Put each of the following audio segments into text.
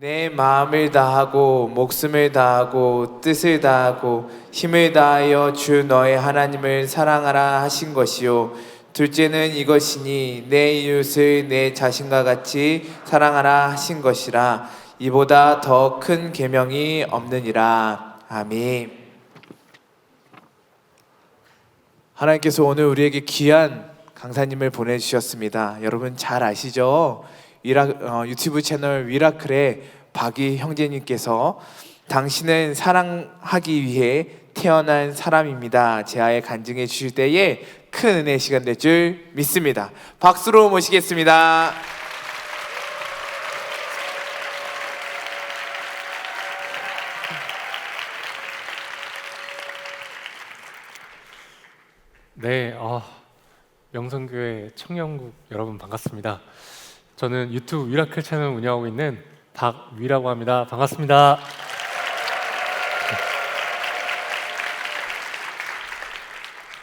내 마음을 다하고 목숨을 다하고 뜻을 다하고 힘을 다하여 주 너의 하나님을 사랑하라 하신 것이요 둘째는 이것이니 내 이웃을 내 자신과 같이 사랑하라 하신 것이라. 이보다 더 큰 계명이 없느니라. 아멘. 하나님께서 오늘 우리에게 귀한 강사님을 보내주셨습니다. 여러분 잘 아시죠? 유튜브 채널 위라클의 박이 형제님께서 당신은 사랑하기 위해 태어난 사람입니다 제하에 간증해 주실 때에 큰 은혜의 시간 될 줄 믿습니다. 박수로 모시겠습니다. 네, 명성교회 청년국 여러분 반갑습니다. 저는 유튜브 위라클 채널 운영하고 있는 박위라고 합니다. 반갑습니다.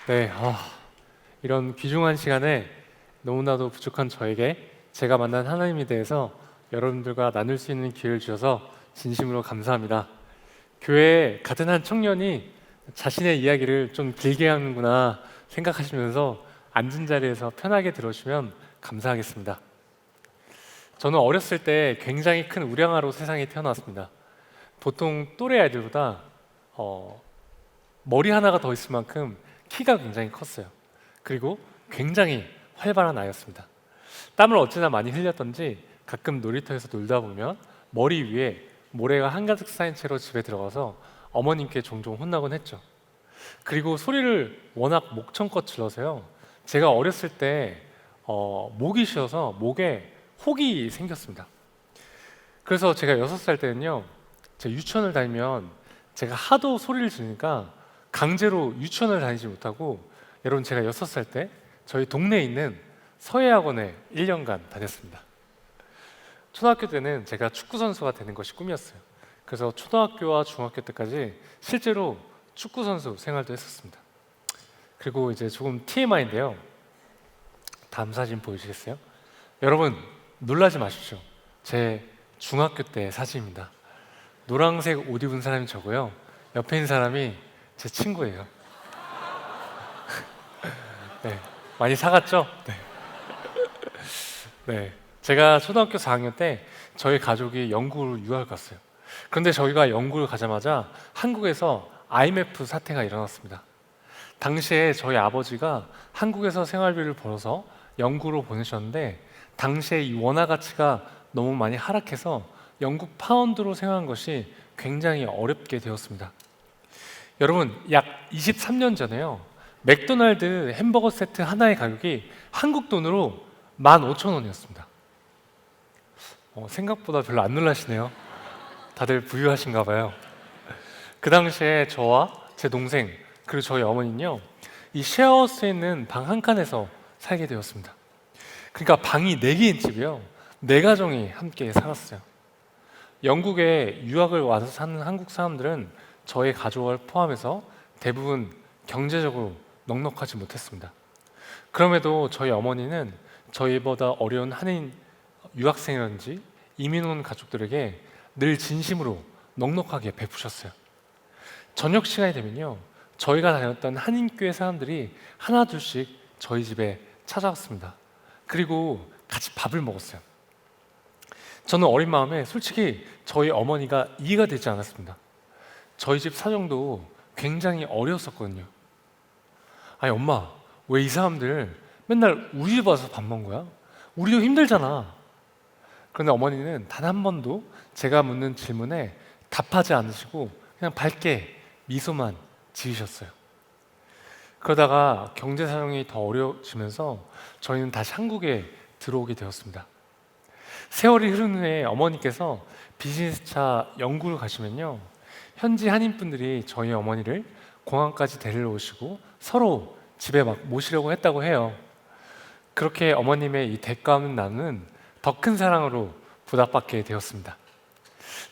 네, 이런 귀중한 시간에 너무나도 부족한 저에게 제가 만난 하나님에 대해서 여러분들과 나눌 수 있는 기회를 주셔서 진심으로 감사합니다. 교회에 같은 한 청년이 자신의 이야기를 좀 길게 하는구나 생각하시면서 앉은 자리에서 편하게 들어주시면 감사하겠습니다. 저는 어렸을 때 굉장히 큰 우량아로 세상에 태어났습니다. 보통 또래 아이들보다 머리 하나가 더 있을 만큼 키가 굉장히 컸어요. 그리고 굉장히 활발한 아이였습니다. 땀을 어찌나 많이 흘렸던지 가끔 놀이터에서 놀다 보면 머리 위에 모래가 한가득 쌓인 채로 집에 들어가서 어머님께 종종 혼나곤 했죠. 그리고 소리를 워낙 목청껏 질러서요, 제가 어렸을 때 목이 쉬어서 목에 혹이 생겼습니다. 그래서 제가 6살 때는요, 제가 유치원을 다니면 제가 하도 소리를 지르니까 강제로 유치원을 다니지 못하고, 여러분 제가 6살 때 저희 동네에 있는 서예학원에 1년간 다녔습니다. 초등학교 때는 제가 축구 선수가 되는 것이 꿈이었어요. 그래서 초등학교와 중학교 때까지 실제로 축구 선수 생활도 했었습니다. 그리고 이제 조금 TMI인데요. 다음 사진 보여주시겠어요? 여러분 놀라지 마십시오. 제 중학교 때 사진입니다. 노란색 옷 입은 사람이 저고요. 옆에 있는 사람이 제 친구예요. 네, 많이 사갔죠? 네. 네, 제가 초등학교 4학년 때 저희 가족이 영국으로 유학을 갔어요. 그런데 저희가 영국을 가자마자 한국에서 IMF 사태가 일어났습니다. 당시에 저희 아버지가 한국에서 생활비를 벌어서 영국으로 보내셨는데, 당시에 이 원화 가치가 너무 많이 하락해서 영국 파운드로 생활한 것이 굉장히 어렵게 되었습니다. 여러분, 약 23년 전에요, 맥도날드 햄버거 세트 하나의 가격이 한국 돈으로 15,000원이었습니다. 생각보다 별로 안 놀라시네요. 다들 부유하신가 봐요. 그 당시에 저와 제 동생 그리고 저희 어머니는요, 이 쉐어하우스에 있는 방 한 칸에서 살게 되었습니다. 그러니까 방이 4개인 집이요, 4가정이 함께 살았어요. 영국에 유학을 와서 사는 한국 사람들은 저의 가족을 포함해서 대부분 경제적으로 넉넉하지 못했습니다. 그럼에도 저희 어머니는 저희보다 어려운 한인 유학생이라든지 이민 온 가족들에게 늘 진심으로 넉넉하게 베푸셨어요. 저녁 시간이 되면요, 저희가 다녔던 한인교회 사람들이 하나 둘씩 저희 집에 찾아왔습니다. 그리고 같이 밥을 먹었어요. 저는 어린 마음에 솔직히 저희 어머니가 이해가 되지 않았습니다. 저희 집 사정도 굉장히 어려웠었거든요. 아니 엄마, 왜 이 사람들 맨날 우리 집 와서 밥 먹는 거야? 우리도 힘들잖아. 그런데 어머니는 단 한 번도 제가 묻는 질문에 답하지 않으시고 그냥 밝게 미소만 지으셨어요. 그러다가 경제 사정이 더 어려워지면서 저희는 다시 한국에 들어오게 되었습니다. 세월이 흐른 후에 어머니께서 비즈니스차 영국을 가시면요, 현지 한인분들이 저희 어머니를 공항까지 데리러 오시고 서로 집에 막 모시려고 했다고 해요. 그렇게 어머님의 이 대가 없는 나누는 더 큰 사랑으로 보답받게 되었습니다.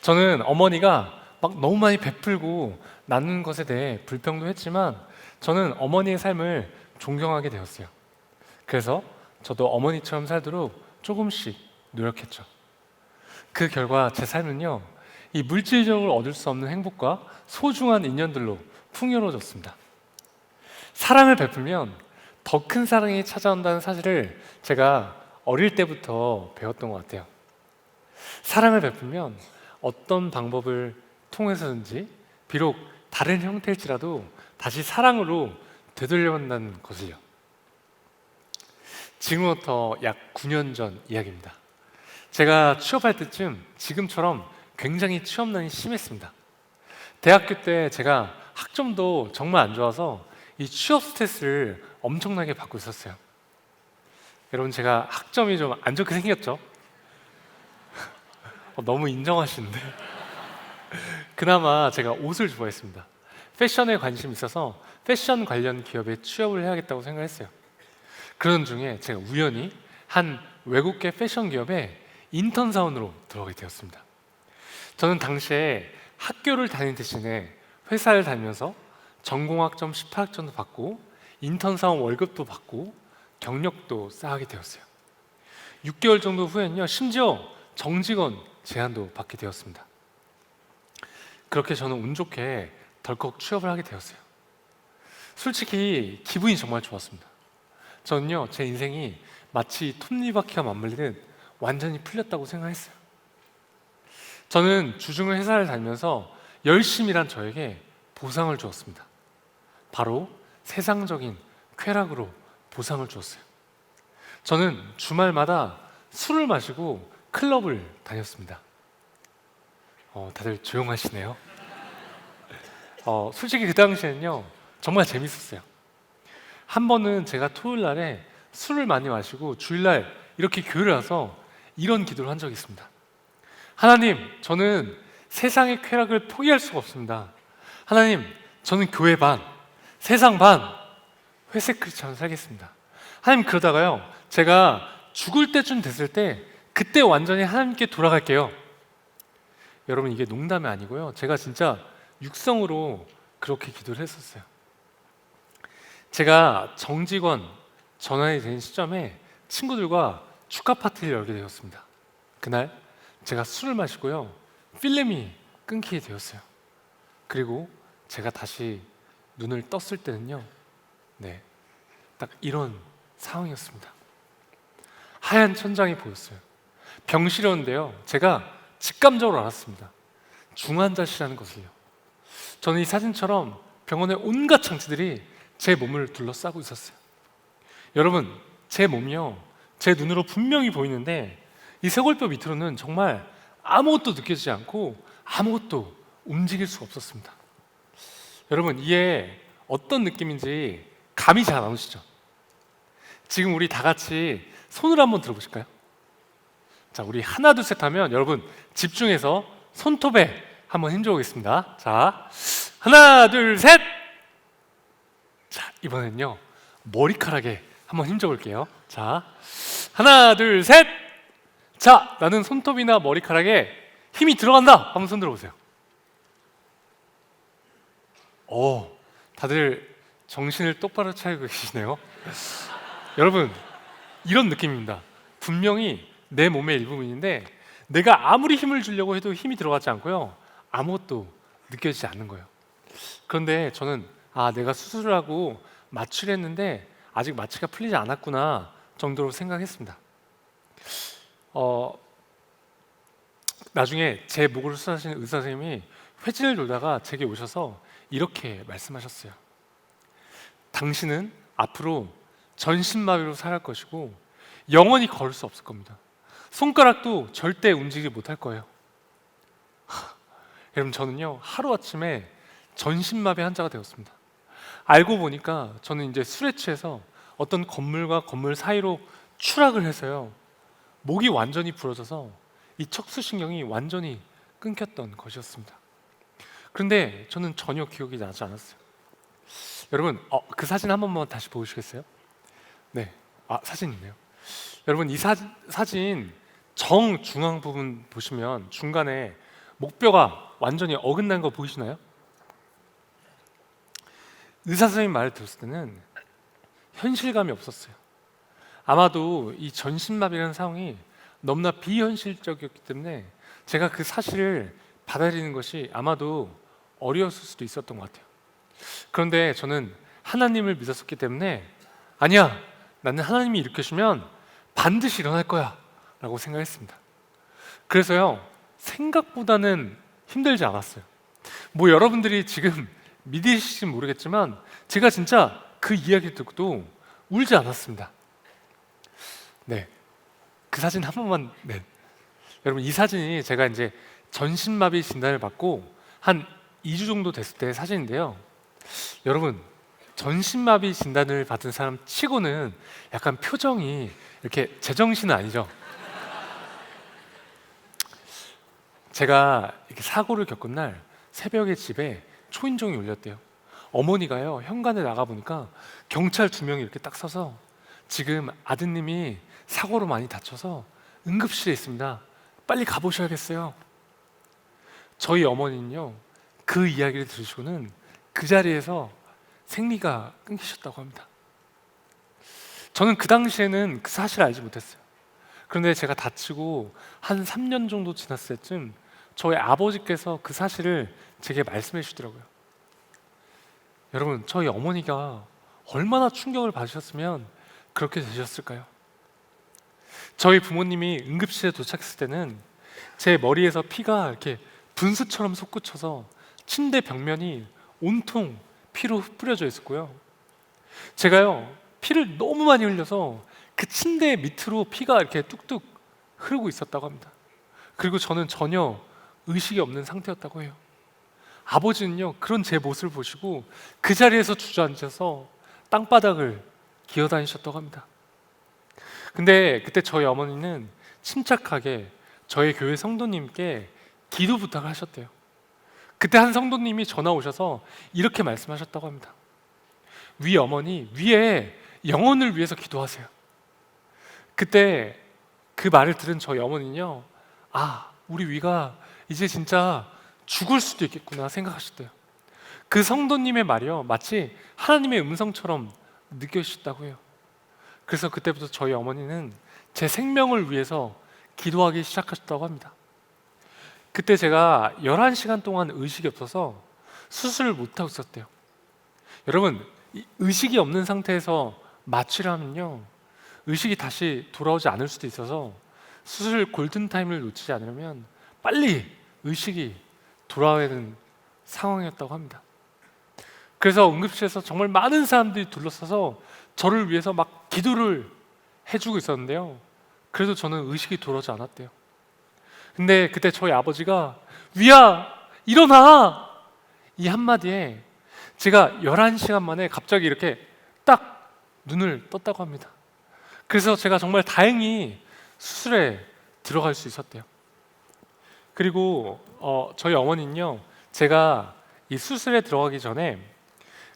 저는 어머니가 막 너무 많이 베풀고 나누는 것에 대해 불평도 했지만 저는 어머니의 삶을 존경하게 되었어요. 그래서 저도 어머니처럼 살도록 조금씩 노력했죠. 그 결과 제 삶은요, 이 물질적으로 얻을 수 없는 행복과 소중한 인연들로 풍요로워졌습니다. 사랑을 베풀면 더 큰 사랑이 찾아온다는 사실을 제가 어릴 때부터 배웠던 것 같아요. 사랑을 베풀면 어떤 방법을 통해서든지 비록 다른 형태일지라도 다시 사랑으로 되돌려온다는 것을요. 지금부터 약 9년 전 이야기입니다. 제가 취업할 때쯤 지금처럼 굉장히 취업난이 심했습니다. 대학교 때 제가 학점도 정말 안 좋아서 이 취업 스트레스를 엄청나게 받고 있었어요. 여러분, 제가 학점이 좀 안 좋게 생겼죠? 너무 인정하시는데. 그나마 제가 옷을 좋아했습니다. 패션에 관심이 있어서 패션 관련 기업에 취업을 해야겠다고 생각했어요. 그런 중에 제가 우연히 한 외국계 패션 기업에 인턴 사원으로 들어가게 되었습니다. 저는 당시에 학교를 다닌 대신에 회사를 다니면서 전공학점 18학점도 받고 인턴 사원 월급도 받고 경력도 쌓게 되었어요. 6개월 정도 후에는요, 심지어 정직원 제안도 받게 되었습니다. 그렇게 저는 운 좋게 덜컥 취업을 하게 되었어요. 솔직히 기분이 정말 좋았습니다. 저는요, 제 인생이 마치 톱니바퀴와 맞물리듯 완전히 풀렸다고 생각했어요. 저는 주중을 회사를 다니면서 열심히 일한 저에게 보상을 주었습니다. 바로 세상적인 쾌락으로 보상을 주었어요. 저는 주말마다 술을 마시고 클럽을 다녔습니다. 다들 조용하시네요. 솔직히 그 당시에는요, 정말 재밌었어요. 한 번은 제가 토요일 날에 술을 많이 마시고 주일날 이렇게 교회를 와서 이런 기도를 한 적이 있습니다. 하나님, 저는 세상의 쾌락을 포기할 수가 없습니다. 하나님, 저는 교회 반, 세상 반, 회색 크리스찬으로 살겠습니다. 하나님, 그러다가요, 제가 죽을 때쯤 됐을 때 그때 완전히 하나님께 돌아갈게요. 여러분, 이게 농담이 아니고요, 제가 진짜 육성으로 그렇게 기도를 했었어요. 제가 정직원 전환이 된 시점에 친구들과 축하 파티를 열게 되었습니다. 그날 제가 술을 마시고요, 필름이 끊기게 되었어요. 그리고 제가 다시 눈을 떴을 때는요, 딱 이런 상황이었습니다. 하얀 천장이 보였어요. 병실이었는데요, 제가 직감적으로 알았습니다. 중환자실이라는 것을요. 저는 이 사진처럼 병원의 온갖 장치들이 제 몸을 둘러싸고 있었어요. 여러분, 제 몸이요, 제 눈으로 분명히 보이는데 이 쇄골뼈 밑으로는 정말 아무것도 느껴지지 않고 아무것도 움직일 수가 없었습니다. 여러분, 이게 어떤 느낌인지 감이 잘 안 오시죠? 지금 우리 다 같이 손을 한번 들어보실까요? 자, 우리 하나 둘 셋 하면 여러분 집중해서 손톱에 한번 힘줘 보겠습니다. 자, 하나 둘 셋. 자, 이번엔요, 머리카락에 한번 힘줘 볼게요. 자, 하나 둘 셋. 자, 나는 손톱이나 머리카락에 힘이 들어간다. 한번 손 들어보세요. 다들 정신을 똑바로 차리고 계시네요. 여러분, 이런 느낌입니다. 분명히 내 몸의 일부분인데 내가 아무리 힘을 주려고 해도 힘이 들어가지 않고요, 아무것도 느껴지지 않는 거예요. 그런데 저는 내가 수술을 하고 마취를 했는데 아직 마취가 풀리지 않았구나 정도로 생각했습니다. 나중에 제 목을 수술하시는 의사 선생님이 회진을 돌다가 제게 오셔서 이렇게 말씀하셨어요. 당신은 앞으로 전신마비로 살아갈 것이고 영원히 걸을 수 없을 겁니다. 손가락도 절대 움직이지 못할 거예요. 여러분, 저는요, 하루아침에 전신마비 환자가 되었습니다. 알고 보니까 저는 이제 술에 취해서 어떤 건물과 건물 사이로 추락을 해서요, 목이 완전히 부러져서 이 척수신경이 완전히 끊겼던 것이었습니다. 그런데 저는 전혀 기억이 나지 않았어요. 여러분, 그 사진 한 번만 다시 보시겠어요? 네, 사진 있네요. 여러분, 이 사진 정중앙 부분 보시면 중간에 목뼈가 완전히 어긋난 거 보이시나요? 의사 선생님 말을 들었을 때는 현실감이 없었어요. 아마도 이 전신마비라는 상황이 너무나 비현실적이었기 때문에 제가 그 사실을 받아들이는 것이 아마도 어려웠을 수도 있었던 것 같아요. 그런데 저는 하나님을 믿었었기 때문에 아니야, 나는 하나님이 일으켜주면 반드시 일어날 거야 라고 생각했습니다. 그래서요, 생각보다는 힘들지 않았어요. 뭐 여러분들이 지금 믿으실지 모르겠지만 제가 진짜 그 이야기 듣고도 울지 않았습니다. 네, 그 사진 한 번만. 네, 여러분, 이 사진이 제가 이제 전신마비 진단을 받고 한 2주 정도 됐을 때 사진인데요. 여러분, 전신마비 진단을 받은 사람 치고는 약간 표정이 이렇게 제정신은 아니죠. 제가 이렇게 사고를 겪은 날 새벽에 집에 초인종이 울렸대요. 어머니가요, 현관에 나가 보니까 경찰 2명이 이렇게 딱 서서 지금 아드님이 사고로 많이 다쳐서 응급실에 있습니다. 빨리 가보셔야겠어요. 저희 어머니는요, 그 이야기를 들으시고는 그 자리에서 생리가 끊기셨다고 합니다. 저는 그 당시에는 그 사실을 알지 못했어요. 그런데 제가 다치고 한 3년 정도 지났을 때쯤 저희 아버지께서 그 사실을 제게 말씀해 주시더라고요. 여러분, 저희 어머니가 얼마나 충격을 받으셨으면 그렇게 되셨을까요? 저희 부모님이 응급실에 도착했을 때는 제 머리에서 피가 이렇게 분수처럼 솟구쳐서 침대 벽면이 온통 피로 뿌려져 있었고요. 제가요, 피를 너무 많이 흘려서 그 침대 밑으로 피가 이렇게 뚝뚝 흐르고 있었다고 합니다. 그리고 저는 전혀 의식이 없는 상태였다고 해요. 아버지는요, 그런 제 모습을 보시고 그 자리에서 주저앉아서 땅바닥을 기어다니셨다고 합니다. 근데 그때 저희 어머니는 침착하게 저희 교회 성도님께 기도 부탁을 하셨대요. 그때 한 성도님이 전화 오셔서 이렇게 말씀하셨다고 합니다. 위 어머니, 위에 영혼을 위해서 기도하세요. 그때 그 말을 들은 저희 어머니는요, 아, 우리 위가 이제 진짜 죽을 수도 있겠구나 생각하셨대요. 그 성도님의 말이요, 마치 하나님의 음성처럼 느껴지셨다고 해요. 그래서 그때부터 저희 어머니는 제 생명을 위해서 기도하기 시작하셨다고 합니다. 그때 제가 11시간 동안 의식이 없어서 수술을 못하고 있었대요. 여러분, 의식이 없는 상태에서 마취를 하면요, 의식이 다시 돌아오지 않을 수도 있어서 수술 골든타임을 놓치지 않으려면 빨리 의식이 돌아와야 되는 상황이었다고 합니다. 그래서 응급실에서 정말 많은 사람들이 둘러싸서 저를 위해서 막 기도를 해주고 있었는데요, 그래도 저는 의식이 돌아오지 않았대요. 근데 그때 저희 아버지가 위야 일어나, 이 한마디에 제가 11시간 만에 갑자기 이렇게 딱 눈을 떴다고 합니다. 그래서 제가 정말 다행히 수술에 들어갈 수 있었대요. 그리고 저희 어머니는요, 제가 이 수술에 들어가기 전에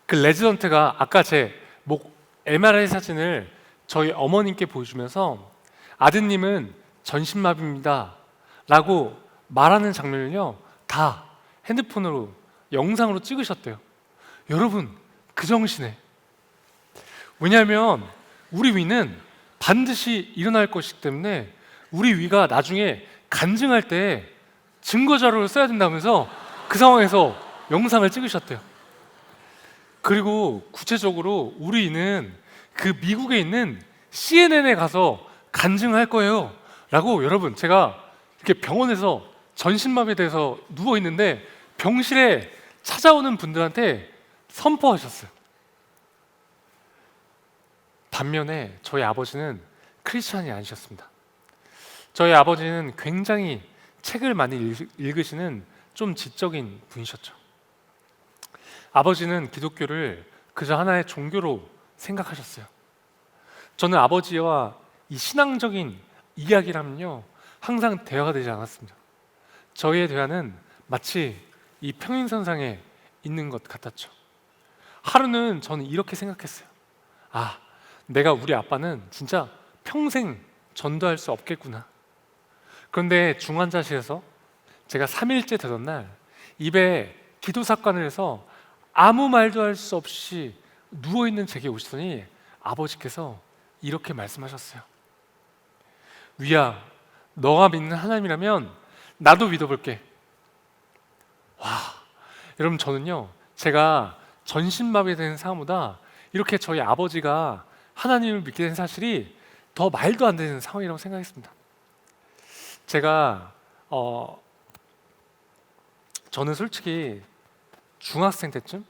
그 레지던트가 아까 제 목 MRI 사진을 저희 어머님께 보여주면서 아드님은 전신마비입니다 라고 말하는 장면을요, 다 핸드폰으로 영상으로 찍으셨대요. 여러분, 그 정신에. 왜냐하면 우리 위는 반드시 일어날 것이기 때문에 우리 위가 나중에 간증할 때 증거 자료를 써야 된다면서 그 상황에서 영상을 찍으셨대요. 그리고 구체적으로 우리 위는 그 미국에 있는 CNN에 가서 간증할 거예요 라고, 여러분, 제가 이렇게 병원에서 전신마비에 대해서 누워 있는데 병실에 찾아오는 분들한테 선포하셨어요. 반면에 저희 아버지는 크리스찬이 아니셨습니다. 저희 아버지는 굉장히 책을 많이 읽으시는 좀 지적인 분이셨죠. 아버지는 기독교를 그저 하나의 종교로 생각하셨어요. 저는 아버지와 이 신앙적인 이야기라면요, 항상 대화가 되지 않았습니다. 저희의 대화는 마치 이 평행선상에 있는 것 같았죠. 하루는 저는 이렇게 생각했어요. 아, 내가 우리 아빠는 진짜 평생 전도할 수 없겠구나. 그런데 중환자실에서 제가 3일째 되던 날 입에 기도사건을 해서 아무 말도 할 수 없이 누워있는 제게 오시더니 아버지께서 이렇게 말씀하셨어요. 위야, 너가 믿는 하나님이라면 나도 믿어볼게. 와, 여러분 저는요, 제가 전신마비된 상황보다 이렇게 저희 아버지가 하나님을 믿게 된 사실이 더 말도 안 되는 상황이라고 생각했습니다. 제가 저는 솔직히 중학생 때쯤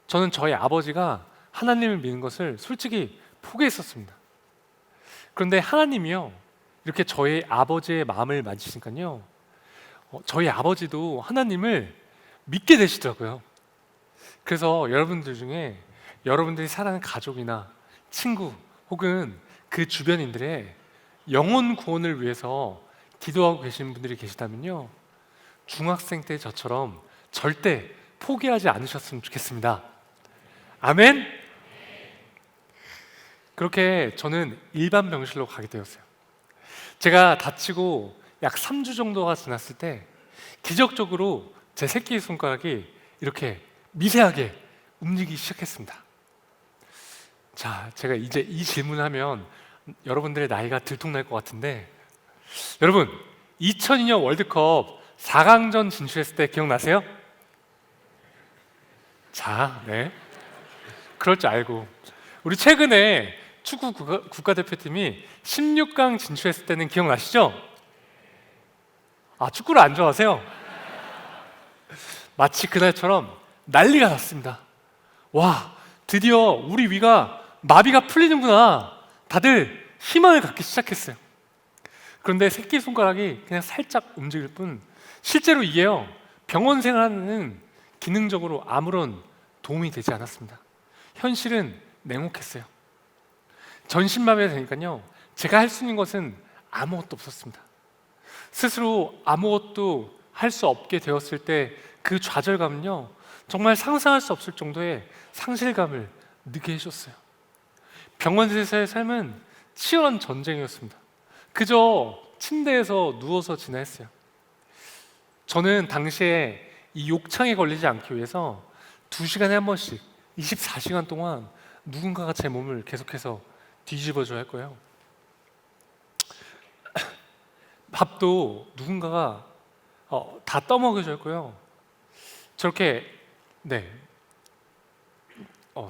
저는 저희 아버지가 하나님을 믿는 것을 솔직히 포기했었습니다. 그런데 하나님이요, 이렇게 저희 아버지의 마음을 만지시니까요, 저희 아버지도 하나님을 믿게 되시더라고요. 그래서 여러분들 중에 여러분들이 사랑하는 가족이나 친구 혹은 그 주변인들의 영혼 구원을 위해서 기도하고 계시는 분들이 계시다면요, 중학생 때 저처럼 절대 포기하지 않으셨으면 좋겠습니다. 아멘? 그렇게 저는 일반 병실로 가게 되었어요. 제가 다치고 약 3주 정도가 지났을 때 기적적으로 제 새끼손가락이 이렇게 미세하게 움직이기 시작했습니다. 자, 제가 이제 이 질문을 하면 여러분들의 나이가 들통날 것 같은데, 여러분 2002년 월드컵 4강전 진출했을 때 기억나세요? 자, 네, 그럴 줄 알고 우리 최근에 축구 국가대표팀이 16강 진출했을 때는 기억나시죠? 아, 축구를 안 좋아하세요? 마치 그날처럼 난리가 났습니다. 와, 드디어 우리 위가 마비가 풀리는구나. 다들 희망을 갖기 시작했어요. 그런데 새끼손가락이 그냥 살짝 움직일 뿐 실제로 이게요, 병원 생활하는 기능적으로 아무런 도움이 되지 않았습니다. 현실은 냉혹했어요. 전신마비가 되니까요, 제가 할 수 있는 것은 아무것도 없었습니다. 스스로 아무것도 할 수 없게 되었을 때 그 좌절감은요, 정말 상상할 수 없을 정도의 상실감을 느끼게 해줬어요. 병원에서의 삶은 치열한 전쟁이었습니다. 그저 침대에서 누워서 지냈어요. 저는 당시에 이 욕창에 걸리지 않기 위해서 2시간에 한 번씩 24시간 동안 누군가가 제 몸을 계속해서 뒤집어줘야 할 거예요. 밥도 누군가가 다 떠먹여줄 거예요. 저렇게, 네,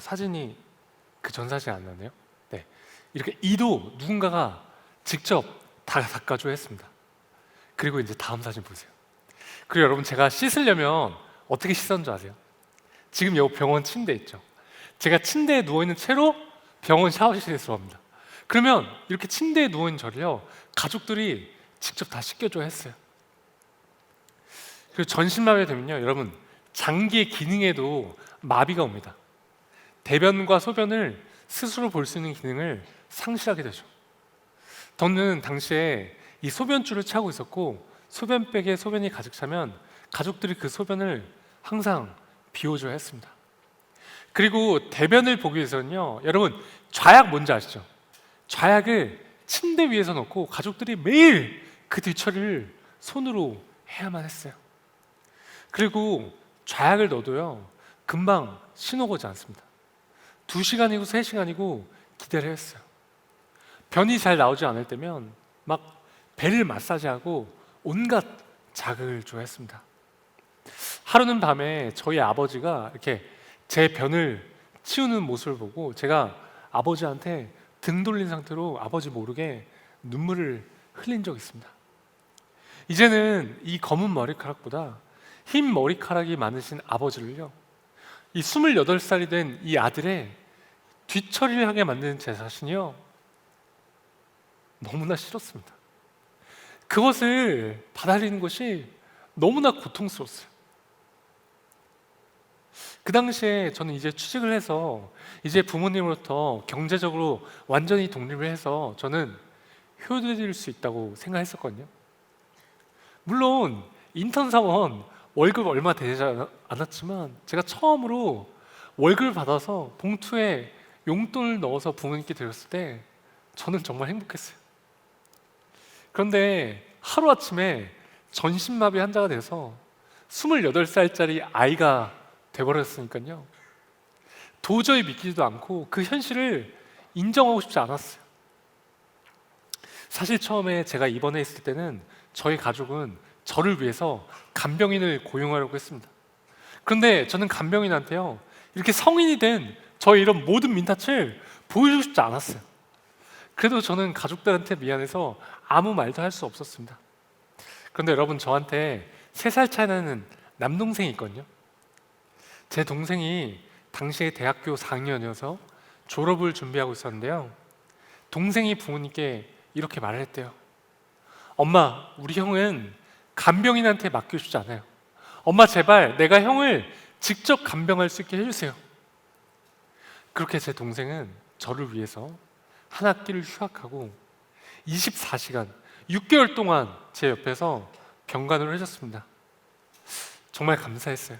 사진이 그 전 사진 안 나네요. 네, 이렇게 이도 누군가가 직접 다 닦아줘야 했습니다. 그리고 이제 다음 사진 보세요. 그리고 여러분, 제가 씻으려면 어떻게 씻었는지 아세요? 지금 여기 병원 침대 있죠? 제가 침대에 누워있는 채로 병원 샤워실에 들어갑니다. 그러면 이렇게 침대에 누워있는 저를요, 가족들이 직접 다 씻겨줘야 했어요. 그리고 전신마비가 되면요, 여러분, 장기의 기능에도 마비가 옵니다. 대변과 소변을 스스로 볼 수 있는 기능을 상실하게 되죠. 저는 당시에 이 소변줄을 차고 있었고, 소변백에 소변이 가득 차면 가족들이 그 소변을 항상 비워줘야 했습니다. 그리고 대변을 보기 위해서는요, 여러분, 좌약 뭔지 아시죠? 좌약을 침대 위에서 놓고 가족들이 매일 그 뒤처리를 손으로 해야만 했어요. 그리고 좌약을 넣어도요, 금방 신호가 오지 않습니다. 2시간이고 3시간이고 기다려야 했어요. 변이 잘 나오지 않을 때면 막 배를 마사지하고 온갖 자극을 줘야 했습니다. 하루는 밤에 저희 아버지가 이렇게 제 변을 치우는 모습을 보고 제가 아버지한테 등 돌린 상태로 아버지 모르게 눈물을 흘린 적이 있습니다. 이제는 이 검은 머리카락보다 흰 머리카락이 많으신 아버지를요, 이 28살이 된 이 아들의 뒤처리를 하게 만드는 제 자신이요, 너무나 싫었습니다. 그것을 받아들이는 것이 너무나 고통스러웠어요. 그 당시에 저는 이제 취직을 해서 이제 부모님으로부터 경제적으로 완전히 독립을 해서 저는 효도해드릴 수 있다고 생각했었거든요. 물론 인턴 사원 월급 얼마 되지 않았지만 제가 처음으로 월급을 받아서 봉투에 용돈을 넣어서 부모님께 드렸을 때 저는 정말 행복했어요. 그런데 하루아침에 전신마비 환자가 돼서 28살짜리 아이가 돼버렸으니까요, 도저히 믿기지도 않고 그 현실을 인정하고 싶지 않았어요. 사실 처음에 제가 입원해 있을 때는 저희 가족은 저를 위해서 간병인을 고용하려고 했습니다. 그런데 저는 간병인한테요, 이렇게 성인이 된 저의 이런 모든 민낯을 보여주고 싶지 않았어요. 그래도 저는 가족들한테 미안해서 아무 말도 할 수 없었습니다. 그런데 여러분, 저한테 3살 차이 나는 남동생이 있거든요. 제 동생이 당시에 대학교 4학년이어서 졸업을 준비하고 있었는데요, 동생이 부모님께 이렇게 말을 했대요. 엄마, 우리 형은 간병인한테 맡겨주지 않아요. 엄마, 제발 내가 형을 직접 간병할 수 있게 해주세요. 그렇게 제 동생은 저를 위해서 한 학기를 휴학하고 24시간 6개월 동안 제 옆에서 병간호를 해줬습니다. 정말 감사했어요.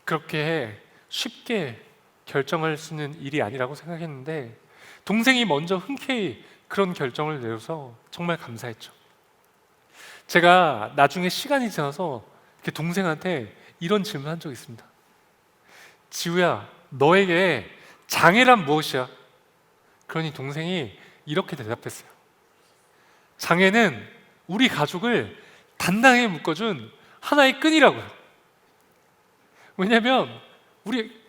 그렇게 쉽게 결정할 수 있는 일이 아니라고 생각했는데 동생이 먼저 흔쾌히 그런 결정을 내려서 정말 감사했죠. 제가 나중에 시간이 지나서 이렇게 동생한테 이런 질문을 한 적이 있습니다. 지우야, 너에게 장애란 무엇이야? 그러니 동생이 이렇게 대답했어요. 장애는 우리 가족을 단단하게 묶어준 하나의 끈이라고요. 왜냐하면 우리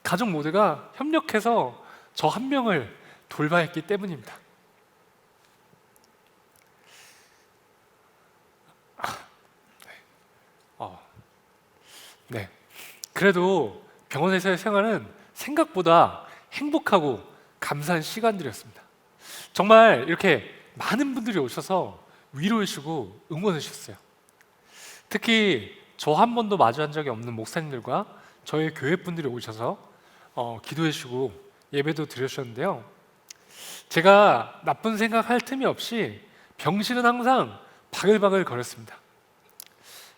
가족 모두가 협력해서 저 한 명을 돌봐야 했기 때문입니다. 네. 그래도 병원에서의 생활은 생각보다 행복하고 감사한 시간들이었습니다. 정말 이렇게 많은 분들이 오셔서 위로해 주고 응원해 주셨어요. 특히 저 한 번도 마주한 적이 없는 목사님들과 저희 교회 분들이 오셔서 기도해 주고 예배도 드려주셨는데요, 제가 나쁜 생각할 틈이 없이 병실은 항상 바글바글 거렸습니다.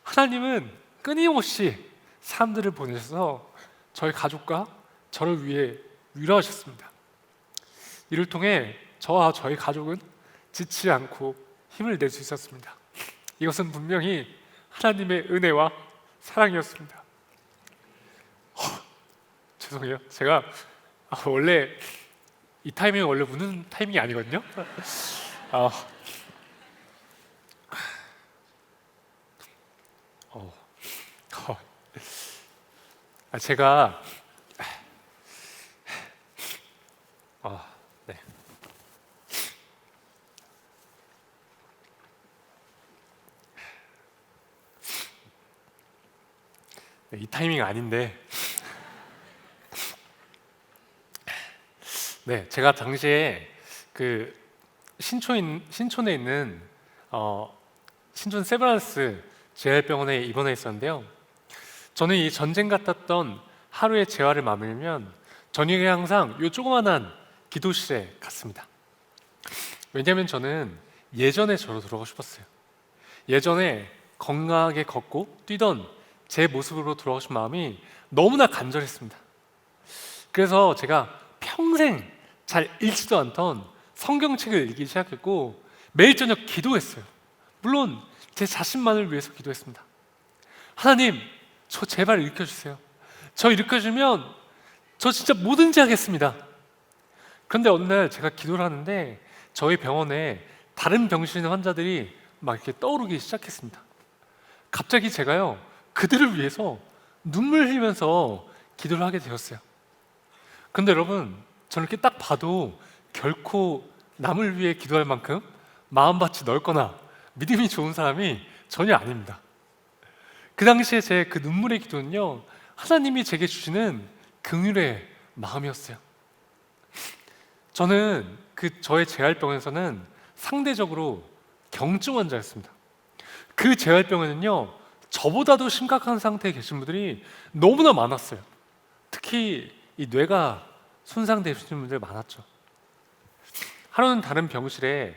하나님은 끊임없이 사람들을 보내셔서 저희 가족과 저를 위해 위로하셨습니다. 이를 통해 저와 저희 가족은 지치지 않고 힘을 낼 수 있었습니다. 이것은 분명히 하나님의 은혜와 사랑이었습니다. 죄송해요. 제가 원래 이 타이밍이 원래 우는 타이밍이 아니거든요. 아, 제가 네. 이 타이밍 아닌데, 네, 제가 당시에 그 신촌에 있는 신촌 세브란스 재활병원에 입원해 있었는데요, 저는 이 전쟁 같았던 하루의 재활을 마무리면 저녁에 항상 이 조그만한 기도실에 갔습니다. 왜냐하면 저는 예전에 저로 돌아가고 싶었어요. 예전에 건강하게 걷고 뛰던 제 모습으로 돌아가고 싶은 마음이 너무나 간절했습니다. 그래서 제가 평생 잘 읽지도 않던 성경책을 읽기 시작했고 매일 저녁 기도했어요. 물론 제 자신만을 위해서 기도했습니다. 하나님, 저 제발 일으켜주세요. 저 일으켜주면 저 진짜 뭐든지 하겠습니다. 그런데 어느 날 제가 기도를 하는데 저희 병원에 다른 병실에 있는 환자들이 막 이렇게 떠오르기 시작했습니다. 갑자기 제가요, 그들을 위해서 눈물 흘리면서 기도를 하게 되었어요. 근데 여러분, 저는 이렇게 딱 봐도 결코 남을 위해 기도할 만큼 마음밭이 넓거나 믿음이 좋은 사람이 전혀 아닙니다. 그 당시에 제 그 눈물의 기도는요, 하나님이 제게 주시는 긍휼의 마음이었어요. 저는 저의 재활병원에서는 상대적으로 경증 환자였습니다. 그 재활병원은요, 저보다도 심각한 상태에 계신 분들이 너무나 많았어요. 특히 이 뇌가 손상되시는 분들 많았죠. 하루는 다른 병실에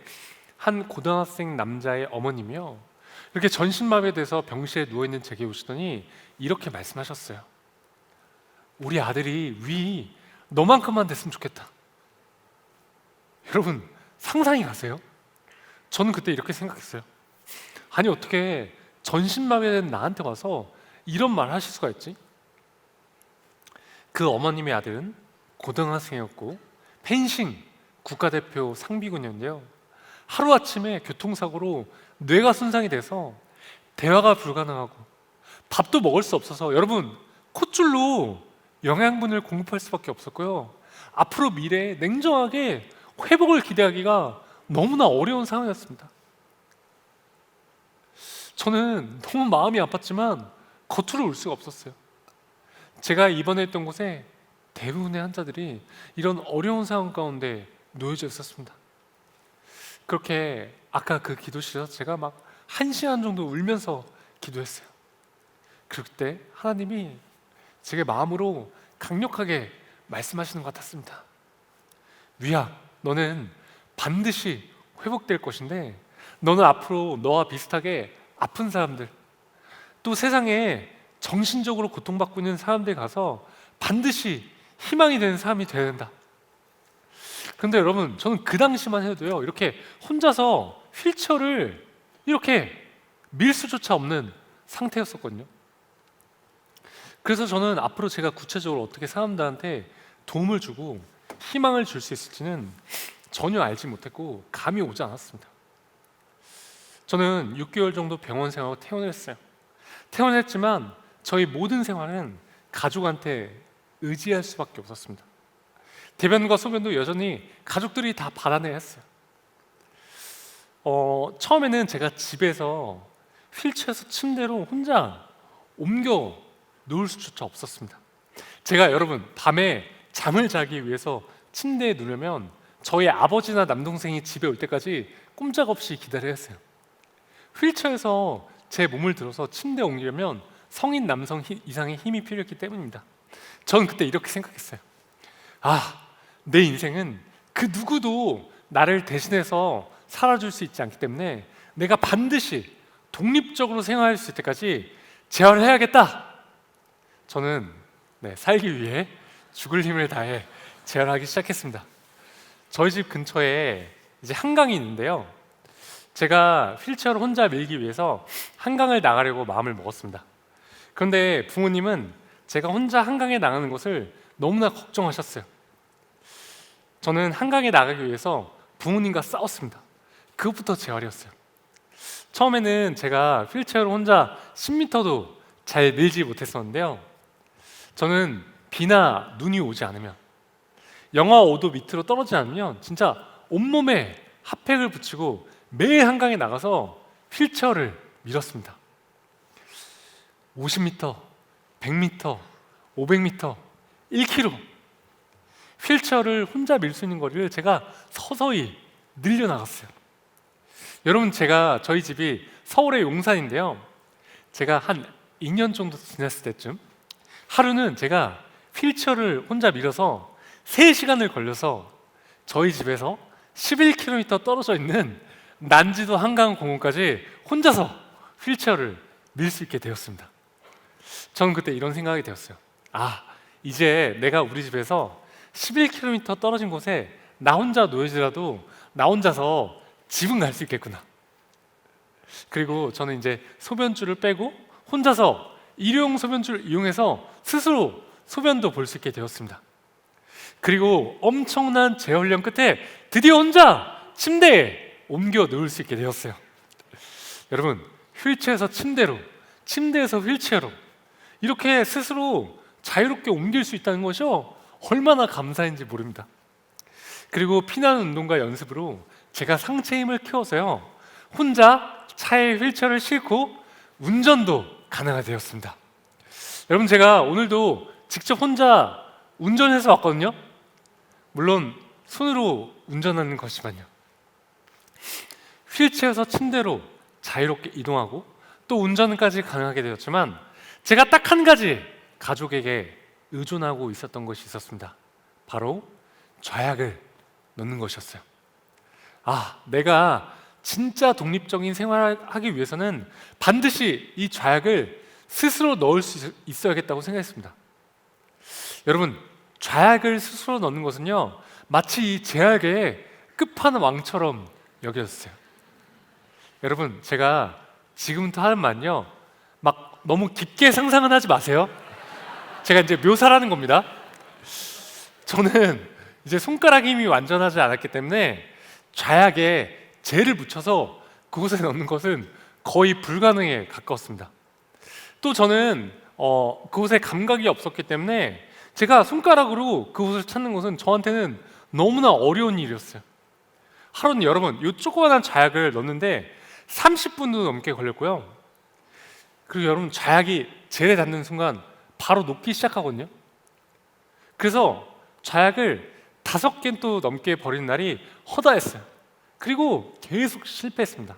한 고등학생 남자의 어머님이요, 이렇게 전신마비돼서 병실에 누워있는 제게 오시더니 이렇게 말씀하셨어요. 우리 아들이 위 너만큼만 됐으면 좋겠다. 여러분, 상상이 가세요? 저는 그때 이렇게 생각했어요. 아니, 어떻게 전신마비된 나한테 와서 이런 말을 하실 수가 있지? 그 어머님의 아들은 고등학생이었고 펜싱 국가대표 상비군이었는데요, 하루아침에 교통사고로 뇌가 손상이 돼서 대화가 불가능하고 밥도 먹을 수 없어서 여러분 콧줄로 영양분을 공급할 수밖에 없었고요. 앞으로 미래에 냉정하게 회복을 기대하기가 너무나 어려운 상황이었습니다. 저는 너무 마음이 아팠지만 겉으로 울 수가 없었어요. 제가 입원했던 곳에 대부분의 환자들이 이런 어려운 상황 가운데 놓여져 있었습니다. 그렇게 아까 그 기도실에서 제가 막 1시간 정도 울면서 기도했어요. 그때 하나님이 제게 마음으로 강력하게 말씀하시는 것 같았습니다. 위야, 너는 반드시 회복될 것인데 너는 앞으로 너와 비슷하게 아픈 사람들, 또 세상에 정신적으로 고통받고 있는 사람들 가서 반드시 희망이 되는 사람이 되어야 된다. 그런데 여러분, 저는 그 당시만 해도요, 이렇게 혼자서 휠체어를 이렇게 밀 수조차 없는 상태였었거든요. 그래서 저는 앞으로 제가 구체적으로 어떻게 사람들한테 도움을 주고 희망을 줄 수 있을지는 전혀 알지 못했고 감이 오지 않았습니다. 저는 6개월 정도 병원 생활하고 퇴원을 했어요. 퇴원했지만 저희 모든 생활은 가족한테 의지할 수밖에 없었습니다. 대변과 소변도 여전히 가족들이 다 받아내야 했어요. 처음에는 제가 집에서 휠체어에서 침대로 혼자 옮겨 놓을 수조차 없었습니다. 제가 여러분 밤에 잠을 자기 위해서 침대에 누르면 저희 아버지나 남동생이 집에 올 때까지 꼼짝없이 기다려야 했어요. 휠체어에서 제 몸을 들어서 침대에 옮기려면 성인 남성 이상의 힘이 필요했기 때문입니다. 저는 그때 이렇게 생각했어요. 내 인생은 그 누구도 나를 대신해서 살아줄 수 있지 않기 때문에 내가 반드시 독립적으로 생활할 수 있을 때까지 재활을 해야겠다. 저는 살기 위해 죽을 힘을 다해 재활하기 시작했습니다. 저희 집 근처에 이제 한강이 있는데요. 제가 휠체어를 혼자 밀기 위해서 한강을 나가려고 마음을 먹었습니다. 그런데 부모님은 제가 혼자 한강에 나가는 것을 너무나 걱정하셨어요. 저는 한강에 나가기 위해서 부모님과 싸웠습니다. 그것부터 재활이었어요. 처음에는 제가 휠체어를 혼자 10m도 잘 밀지 못했었는데요. 저는 비나 눈이 오지 않으면, 영하 5도 밑으로 떨어지지 않으면 진짜 온몸에 핫팩을 붙이고 매일 한강에 나가서 휠체어를 밀었습니다. 50m, 100m, 500m, 1km 휠체어를 혼자 밀 수 있는 거리를 제가 서서히 늘려나갔어요. 여러분, 저희 집이 서울의 용산인데요. 제가 한 2년 정도 지났을 때쯤 하루는 제가 휠체어를 혼자 밀어서 3시간을 걸려서 저희 집에서 11km 떨어져 있는 난지도 한강공원까지 혼자서 휠체어를 밀 수 있게 되었습니다. 저는 그때 이런 생각이 되었어요. 이제 내가 우리 집에서 11km 떨어진 곳에 나 혼자 놓여지라도 나 혼자서 집은 갈 수 있겠구나. 그리고 저는 이제 소변줄을 빼고 혼자서 일회용 소변줄을 이용해서 스스로 소변도 볼 수 있게 되었습니다. 그리고 엄청난 재훈련 끝에 드디어 혼자 침대에 옮겨 놓을 수 있게 되었어요. 여러분, 휠체어에서 침대로, 침대에서 휠체어로 이렇게 스스로 자유롭게 옮길 수 있다는 것이요, 얼마나 감사한지 모릅니다. 그리고 피나는 운동과 연습으로 제가 상체 힘을 키워서요, 혼자 차에 휠체어를 싣고 운전도 가능하게 되었습니다. 여러분, 제가 오늘도 직접 혼자 운전해서 왔거든요. 물론 손으로 운전하는 것이만요. 휠체어에서 침대로 자유롭게 이동하고 또 운전까지 가능하게 되었지만 제가 딱 한 가지 가족에게 의존하고 있었던 것이 있었습니다. 바로 좌약을 넣는 것이었어요. 내가 진짜 독립적인 생활을 하기 위해서는 반드시 이 좌약을 스스로 넣을 수 있어야겠다고 생각했습니다. 여러분, 좌약을 스스로 넣는 것은요, 마치 이 제약의 끝판왕처럼 여겨졌어요. 여러분, 제가 지금부터 하는 말은요, 막 너무 깊게 상상은 하지 마세요. 제가 이제 묘사를 하는 겁니다. 저는 이제 손가락 힘이 완전하지 않았기 때문에 좌약에 젤을 묻혀서 그곳에 넣는 것은 거의 불가능에 가까웠습니다. 또 저는 그곳에 감각이 없었기 때문에 제가 손가락으로 그곳을 찾는 것은 저한테는 너무나 어려운 일이었어요. 하루는 여러분, 이 조그만한 자약을 넣는데 30분도 넘게 걸렸고요. 그리고 여러분, 자약이 젤에 닿는 순간 바로 녹기 시작하거든요. 그래서 자약을 5캔도 넘게 버리는 날이 허다했어요. 그리고 계속 실패했습니다.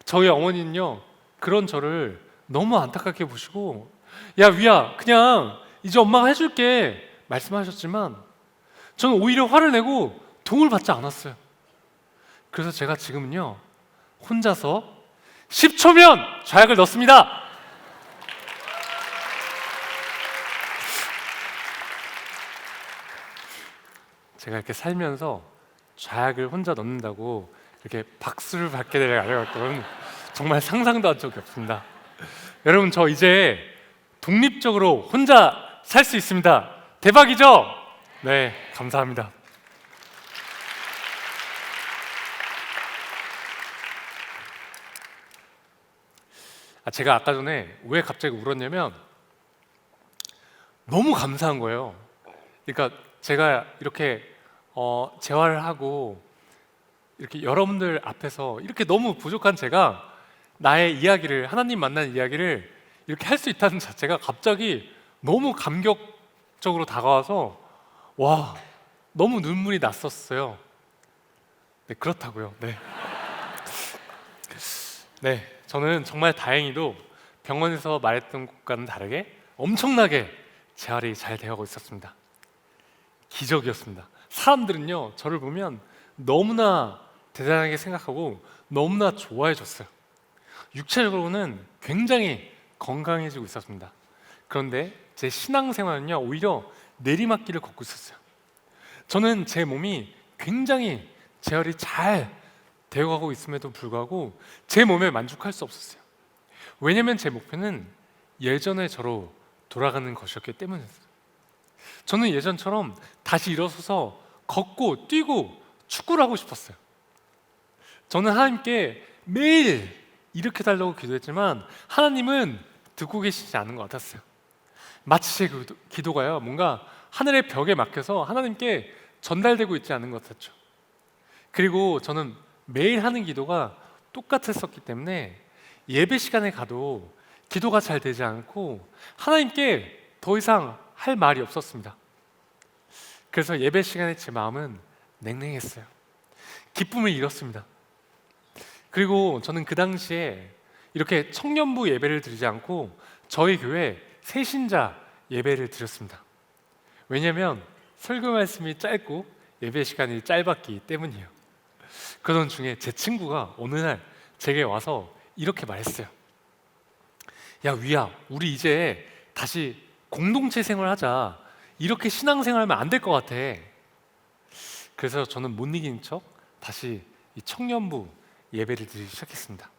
저희 어머니는요, 그런 저를 너무 안타깝게 보시고, 야 위야, 그냥 이제 엄마가 해줄게 말씀하셨지만 저는 오히려 화를 내고 도움을 받지 않았어요. 그래서 제가 지금은요, 혼자서 10초면 자약을 넣습니다. 제가 이렇게 살면서 자약을 혼자 넣는다고 이렇게 박수를 받게 될 거는 정말 상상도 한 적이 없습니다. 여러분, 저 이제 독립적으로 혼자 살 수 있습니다. 대박이죠? 네, 감사합니다. 제가 아까 전에 왜 갑자기 울었냐면 너무 감사한 거예요. 그러니까 제가 이렇게 재활을 하고 이렇게 여러분들 앞에서 이렇게 너무 부족한 제가 나의 이야기를, 하나님 만난 이야기를 이렇게 할 수 있다는 자체가 갑자기 너무 감격적으로 다가와서 와, 너무 눈물이 났었어요. 네, 그렇다고요. 네. 네, 저는 정말 다행히도 병원에서 말했던 것과는 다르게 엄청나게 재활이 잘 되어가고 있었습니다. 기적이었습니다. 사람들은요, 저를 보면 너무나 대단하게 생각하고 너무나 좋아해 줬어요. 육체적으로는 굉장히 건강해지고 있었습니다. 그런데 제 신앙생활은요, 오히려 내리막길을 걷고 있었어요. 저는 제 몸이 굉장히 재활이 잘 되어가고 있음에도 불구하고 제 몸에 만족할 수 없었어요. 왜냐하면 제 목표는 예전의 저로 돌아가는 것이었기 때문이었어요. 저는 예전처럼 다시 일어서서 걷고 뛰고 축구를 하고 싶었어요. 저는 하나님께 매일 이렇게 달라고 기도했지만 하나님은 듣고 계시지 않은 것 같았어요. 마치 제 기도가요, 뭔가 하늘의 벽에 막혀서 하나님께 전달되고 있지 않은 것 같았죠. 그리고 저는 매일 하는 기도가 똑같았었기 때문에 예배 시간에 가도 기도가 잘 되지 않고 하나님께 더 이상 할 말이 없었습니다. 그래서 예배 시간에 제 마음은 냉랭했어요. 기쁨을 잃었습니다. 그리고 저는 그 당시에 이렇게 청년부 예배를 드리지 않고 저희 교회 새신자 예배를 드렸습니다. 왜냐하면 설교 말씀이 짧고 예배 시간이 짧았기 때문이에요. 그러던 중에 제 친구가 어느 날 제게 와서 이렇게 말했어요. 야 위야, 우리 이제 다시 공동체 생활하자. 이렇게 신앙생활하면 안 될 것 같아. 그래서 저는 못 이긴 척 다시 이 청년부 예배를 드리기 시작했습니다.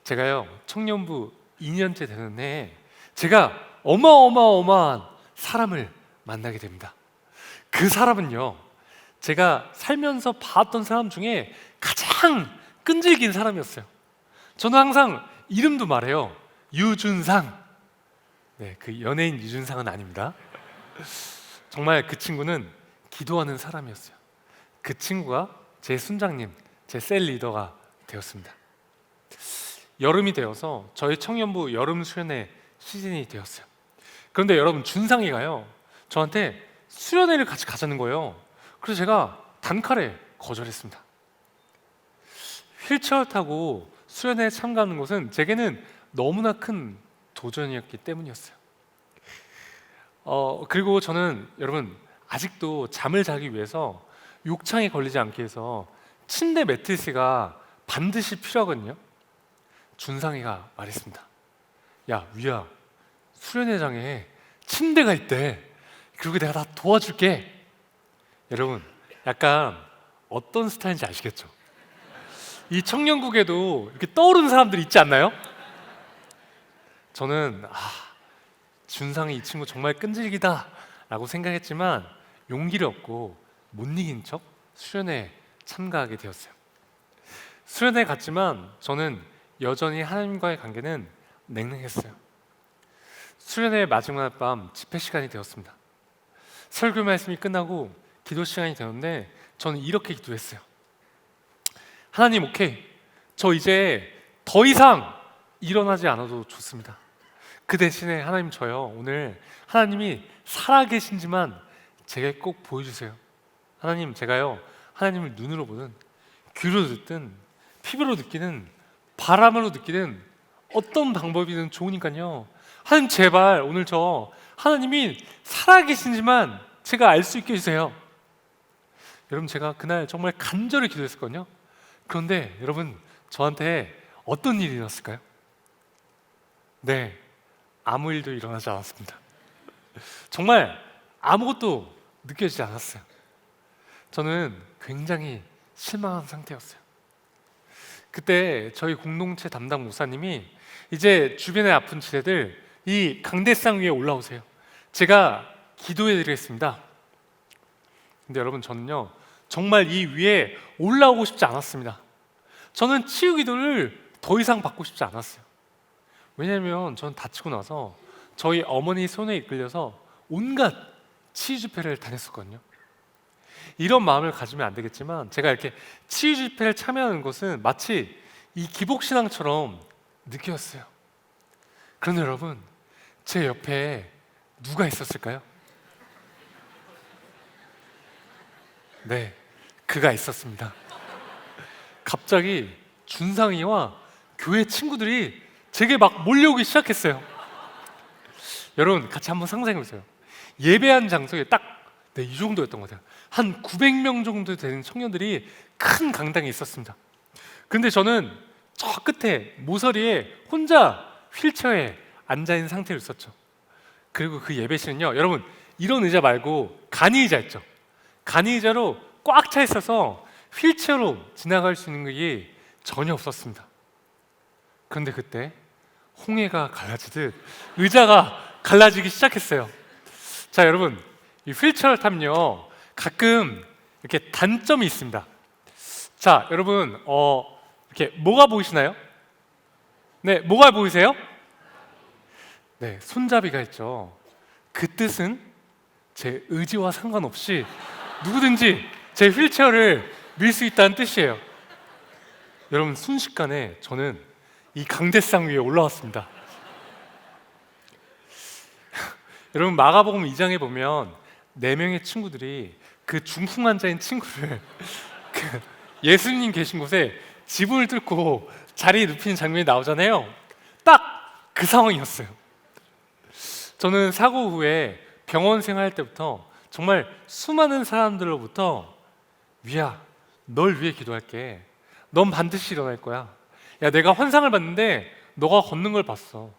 제가요, 청년부 2년째 되는 해에 제가 어마어마한 사람을 만나게 됩니다. 그 사람은요, 제가 살면서 봤던 사람 중에 가장 끈질긴 사람이었어요. 저는 항상 이름도 말해요. 유준상. 네, 그 연예인 유준상은 아닙니다. 정말 그 친구는 기도하는 사람이었어요. 그 친구가 제 순장님, 제 셀 리더가 되었습니다. 여름이 되어서 저희 청년부 여름 수련회 시즌이 되었어요. 그런데 여러분, 준상이가요, 저한테 수련회를 같이 가자는 거예요. 그래서 제가 단칼에 거절했습니다. 휠체어 타고 수련회에 참가하는 것은 제게는 너무나 큰 도전이었기 때문이었어요. 그리고 저는 여러분, 아직도 잠을 자기 위해서 욕창에 걸리지 않게 해서 침대 매트리스가 반드시 필요하거든요. 준상이가 말했습니다. 야 위야, 수련회장에 침대가 있대. 그리고 내가 다 도와줄게. 여러분, 약간 어떤 스타일인지 아시겠죠? 이 청년국에도 이렇게 떠오르는 사람들이 있지 않나요? 저는 준상이 이 친구 정말 끈질기다 라고 생각했지만 용기를 얻고 못 이긴 척 수련회에 참가하게 되었어요. 수련회 갔지만 저는 여전히 하나님과의 관계는 냉랭했어요. 수련회 마지막 밤 집회 시간이 되었습니다. 설교 말씀이 끝나고 기도 시간이 되었는데 저는 이렇게 기도했어요. 하나님, 오케이, 저 이제 더 이상 일어나지 않아도 좋습니다. 그 대신에 하나님, 저요, 오늘 하나님이 살아계신지만 제게 꼭 보여주세요. 하나님, 제가요, 하나님을 눈으로 보든 귀로 듣든 피부로 느끼든 바람으로 느끼든 어떤 방법이든 좋으니까요, 하나님 제발 오늘 저 하나님이 살아계신지만 제가 알 수 있게 해주세요. 여러분, 제가 그날 정말 간절히 기도했었거든요. 그런데 여러분, 저한테 어떤 일이 일어났을까요? 네, 아무 일도 일어나지 않았습니다. 정말 아무것도 느껴지지 않았어요. 저는 굉장히 실망한 상태였어요. 그때 저희 공동체 담당 목사님이 이제 주변의 아픈 지체들 이 강대상 위에 올라오세요. 제가 기도해 드리겠습니다. 근데 여러분, 저는요 정말 이 위에 올라오고 싶지 않았습니다. 저는 치유 기도를 더 이상 받고 싶지 않았어요. 왜냐하면 저는 다치고 나서 저희 어머니 손에 이끌려서 온갖 치유 집회를 다녔었거든요. 이런 마음을 가지면 안 되겠지만 제가 이렇게 치유 집회를 참여하는 것은 마치 이 기복신앙처럼 느꼈어요. 그런데 여러분, 제 옆에 누가 있었을까요? 네, 그가 있었습니다. 갑자기 준상이와 교회 친구들이 제게 막 몰려오기 시작했어요. 여러분, 같이 한번 상상해 보세요. 예배한 장소에 딱 이 정도였던 것 같아요. 한 900명 정도 되는 청년들이 큰 강당에 있었습니다. 근데 저는 저 끝에 모서리에 혼자 휠체어에 앉아있는 상태로 있었죠. 그리고 그 예배실은요, 여러분, 이런 의자 말고 간이 의자 있죠. 간이 의자로 꽉 차 있어서 휠체어로 지나갈 수 있는 게 전혀 없었습니다. 그런데 그때 홍해가 갈라지듯 의자가 갈라지기 시작했어요. 자, 여러분, 이 휠체어를 타면요 가끔 이렇게 단점이 있습니다. 자, 여러분, 이렇게 뭐가 보이시나요? 네, 뭐가 보이세요? 네, 손잡이가 있죠. 그 뜻은 제 의지와 상관없이 누구든지 제 휠체어를 밀 수 있다는 뜻이에요. 여러분, 순식간에 저는 이 강대상 위에 올라왔습니다. 여러분, 마가복음 2장에 보면 4명의 친구들이 그 중풍 환자인 친구를 그 예수님 계신 곳에 지붕을 뚫고 자리에 눕히는 장면이 나오잖아요. 딱 그 상황이었어요. 저는 사고 후에 병원 생활할 때부터 정말 수많은 사람들로부터 위야, 널 위해 기도할게. 넌 반드시 일어날 거야. 야, 내가 환상을 봤는데 너가 걷는 걸 봤어.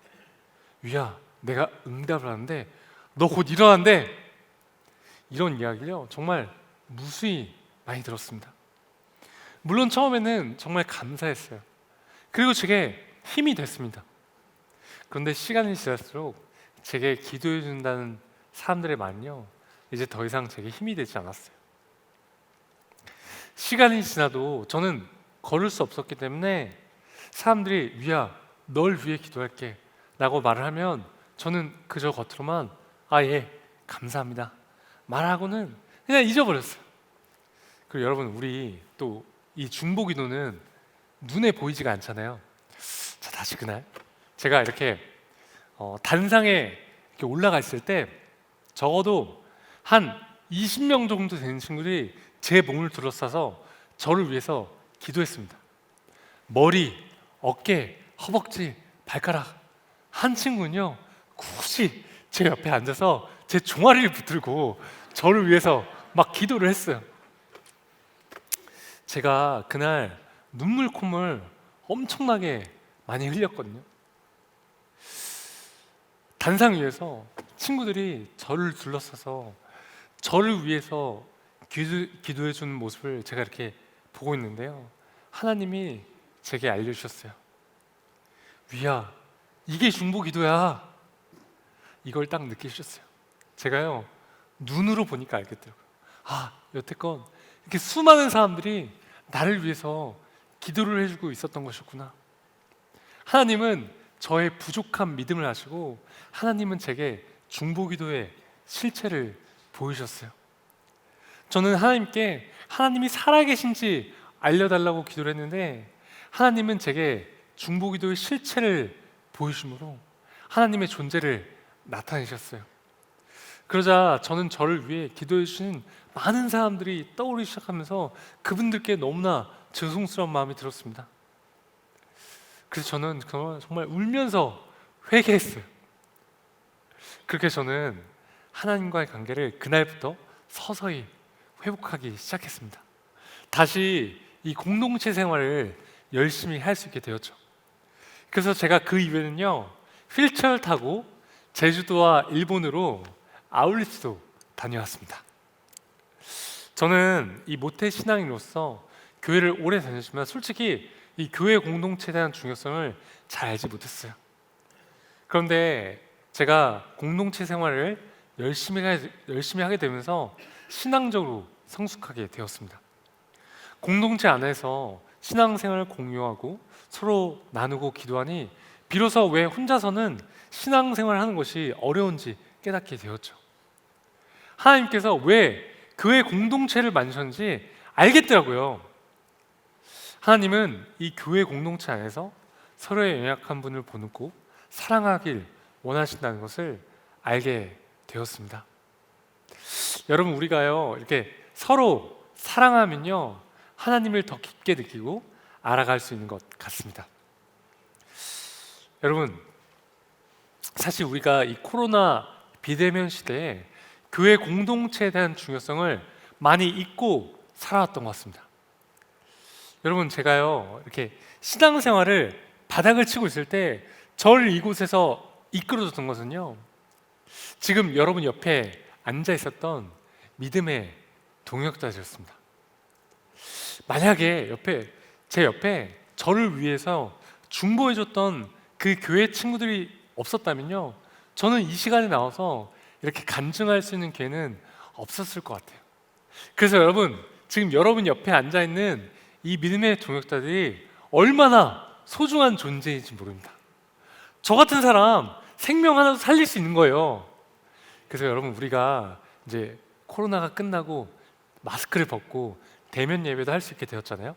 위야, 내가 응답을 하는데 너 곧 일어난대. 이런 이야기를요 정말 무수히 많이 들었습니다. 물론 처음에는 정말 감사했어요. 그리고 제게 힘이 됐습니다. 그런데 시간이 지날수록 제게 기도해 준다는 사람들의 말은요 이제 더 이상 제게 힘이 되지 않았어요. 시간이 지나도 저는 걸을 수 없었기 때문에 사람들이 위야, 널 위해 기도할게 라고 말을 하면 저는 그저 겉으로만 아, 예, 감사합니다 말하고는 그냥 잊어버렸어요. 그리고 여러분, 우리 또 이 중보기도는 눈에 보이지가 않잖아요. 자, 다시 그날 제가 이렇게 단상에 이렇게 올라가 있을 때 적어도 한 20명 정도 되는 친구들이 제 몸을 둘러싸서 저를 위해서 기도했습니다. 머리, 어깨, 허벅지, 발가락. 한 친구는요 굳이 제 옆에 앉아서 제 종아리를 붙들고 저를 위해서 막 기도를 했어요. 제가 그날 눈물 콧물 엄청나게 많이 흘렸거든요. 단상 위에서 친구들이 저를 둘러싸서 저를 위해서 기도해 주는 모습을 제가 이렇게 보고 있는데요, 하나님이 제게 알려주셨어요. 위야, 이게 중보 기도야. 이걸 딱 느끼셨어요. 제가요 눈으로 보니까 알겠더라고요. 아, 여태껏 이렇게 수많은 사람들이 나를 위해서 기도를 해주고 있었던 것이었구나. 하나님은 저의 부족한 믿음을 아시고 하나님은 제게 중보기도의 실체를 보이셨어요. 저는 하나님께 하나님이 살아계신지 알려달라고 기도를 했는데 하나님은 제게 중보기도의 실체를 보이심으로 하나님의 존재를 나타내셨어요. 그러자 저는 저를 위해 기도해 주신 많은 사람들이 떠오르기 시작하면서 그분들께 너무나 죄송스러운 마음이 들었습니다. 그래서 저는 정말 울면서 회개했어요. 그렇게 저는 하나님과의 관계를 그날부터 서서히 회복하기 시작했습니다. 다시 이 공동체 생활을 열심히 할 수 있게 되었죠. 그래서 제가 그 이후에는요, 휠체어를 타고 제주도와 일본으로 아울렛도 다녀왔습니다. 저는 이 모태 신앙인으로서 교회를 오래 다녔지만 솔직히 이 교회 공동체에 대한 중요성을 잘 알지 못했어요. 그런데 제가 공동체 생활을 열심히 하게 되면서 신앙적으로 성숙하게 되었습니다. 공동체 안에서 신앙생활을 공유하고 서로 나누고 기도하니 비로소 왜 혼자서는 신앙생활을 하는 것이 어려운지 깨닫게 되었죠. 하나님께서 왜 교회 공동체를 만드셨는지 알겠더라고요. 하나님은 이 교회 공동체 안에서 서로의 연약한 분을 보고 사랑하길 원하신다는 것을 알게 되었습니다. 여러분, 우리가요 이렇게 서로 사랑하면요 하나님을 더 깊게 느끼고 알아갈 수 있는 것 같습니다. 여러분, 사실 우리가 이 코로나 비대면 시대에 교회 공동체에 대한 중요성을 많이 잊고 살아왔던 것 같습니다. 여러분, 제가요 이렇게 신앙생활을 바닥을 치고 있을 때 저를 이곳에서 이끌어줬던 것은요, 지금 여러분 옆에 앉아 있었던 믿음의 동역자들이었습니다. 만약에 제 옆에 저를 위해서 중보해줬던 그 교회 친구들이 없었다면요, 저는 이 시간에 나와서 이렇게 간증할 수 있는 기회는 없었을 것 같아요. 그래서 여러분, 지금 여러분 옆에 앉아 있는 이 믿음의 동역자들이 얼마나 소중한 존재인지 모릅니다. 저 같은 사람 생명 하나도 살릴 수 있는 거예요. 그래서 여러분, 우리가 이제 코로나가 끝나고 마스크를 벗고 대면 예배도 할 수 있게 되었잖아요.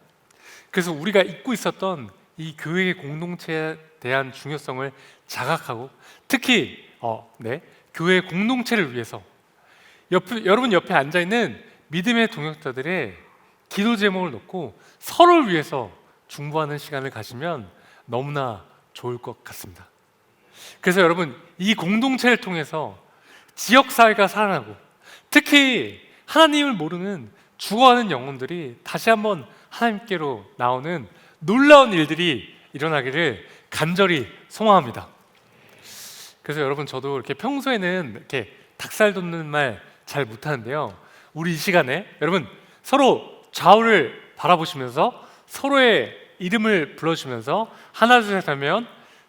그래서 우리가 잊고 있었던 이 교회의 공동체에 대한 중요성을 자각하고 특히 교회 공동체를 위해서 여러분 옆에 앉아 있는 믿음의 동역자들의 기도 제목을 놓고 서로를 위해서 중보하는 시간을 가지면 너무나 좋을 것 같습니다. 그래서 여러분, 이 공동체를 통해서 지역 사회가 살아나고 특히 하나님을 모르는 죽어가는 영혼들이 다시 한번 하나님께로 나오는 놀라운 일들이 일어나기를 간절히 소망합니다. 그래서 여러분, 저도 이렇게 평소에는 이렇게 닭살 돋는 말 잘 못하는데요, 우리 이 시간에 여러분 서로 좌우를 바라보시면서 서로의 이름을 불러주면서 하나 둘 셋 하면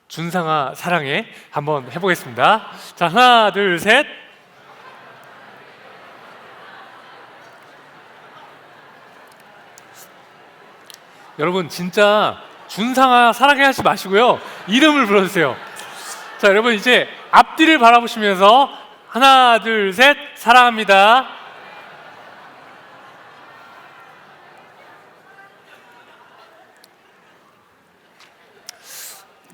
준상아 사랑해 한번 해보겠습니다. 자, 하나 둘 셋. 여러분, 진짜 준상아 사랑해 하지 마시고요, 이름을 불러주세요. 자, 여러분, 이제 앞뒤를 바라보시면서 하나 둘 셋 사랑합니다.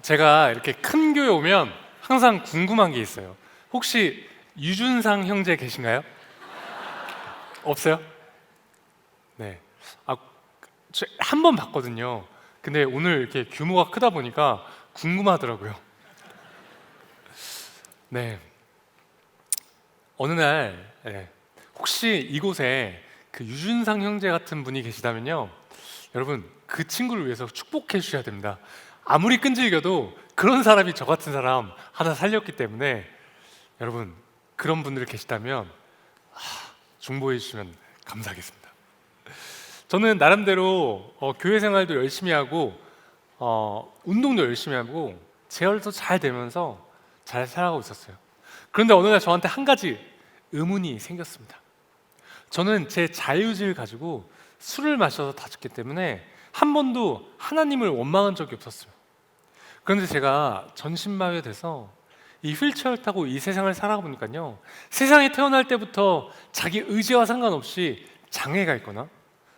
제가 이렇게 큰 교회 오면 항상 궁금한 게 있어요. 혹시 유준상 형제 계신가요? 없어요? 네. 한 번 봤거든요. 근데 오늘 이렇게 규모가 크다 보니까 궁금하더라고요. 네. 어느 날 혹시 이곳에 그 유준상 형제 같은 분이 계시다면요, 여러분 그 친구를 위해서 축복해 주셔야 됩니다. 아무리 끈질겨도 그런 사람이 저 같은 사람 하나 살렸기 때문에 여러분, 그런 분들 계시다면 중보해 주시면 감사하겠습니다. 저는 나름대로 교회 생활도 열심히 하고 운동도 열심히 하고 재활도 잘 되면서 잘 살아가고 있었어요. 그런데 어느 날 저한테 한 가지 의문이 생겼습니다. 저는 제 자유의지를 가지고 술을 마셔서 다쳤기 때문에 한 번도 하나님을 원망한 적이 없었어요. 그런데 제가 전신마비가 돼서 이 휠체어를 타고 이 세상을 살아보니까요, 세상에 태어날 때부터 자기 의지와 상관없이 장애가 있거나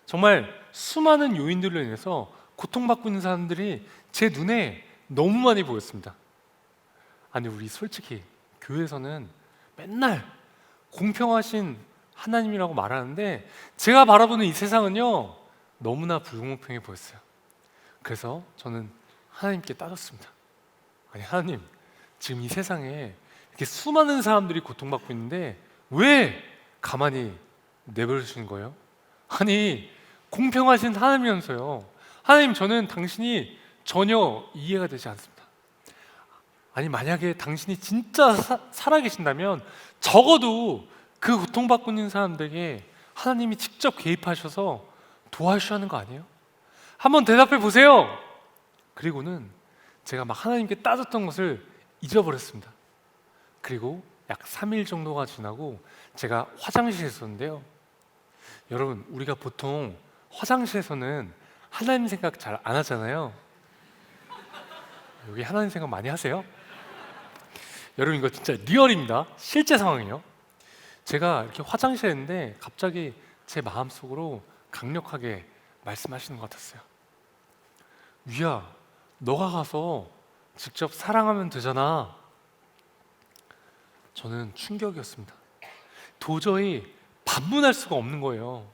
정말 수많은 요인들로 인해서 고통받고 있는 사람들이 제 눈에 너무 많이 보였습니다. 아니, 우리 솔직히 교회에서는 맨날 공평하신 하나님이라고 말하는데 제가 바라보는 이 세상은요, 너무나 불공평해 보였어요. 그래서 저는 하나님께 따졌습니다. 아니, 하나님, 지금 이 세상에 이렇게 수많은 사람들이 고통받고 있는데 왜 가만히 내버려 두시는 거예요? 아니, 공평하신 하나님이면서요. 하나님, 저는 당신이 전혀 이해가 되지 않습니다. 아니, 만약에 당신이 진짜 살아계신다면 적어도 그 고통받고 있는 사람들에게 하나님이 직접 개입하셔서 도와주셔야 하는 거 아니에요? 한번 대답해 보세요. 그리고는 제가 막 하나님께 따졌던 것을 잊어버렸습니다. 그리고 약 3일 정도가 지나고 제가 화장실에 있었는데요. 여러분, 우리가 보통 화장실에서는 하나님 생각 잘 안 하잖아요. 여기 하나님 생각 많이 하세요? 여러분, 이거 진짜 리얼입니다. 실제 상황이에요. 제가 이렇게 화장실에 있는데 갑자기 제 마음속으로 강력하게 말씀하시는 것 같았어요. 위야, 너가 가서 직접 사랑하면 되잖아. 저는 충격이었습니다. 도저히 반문할 수가 없는 거예요.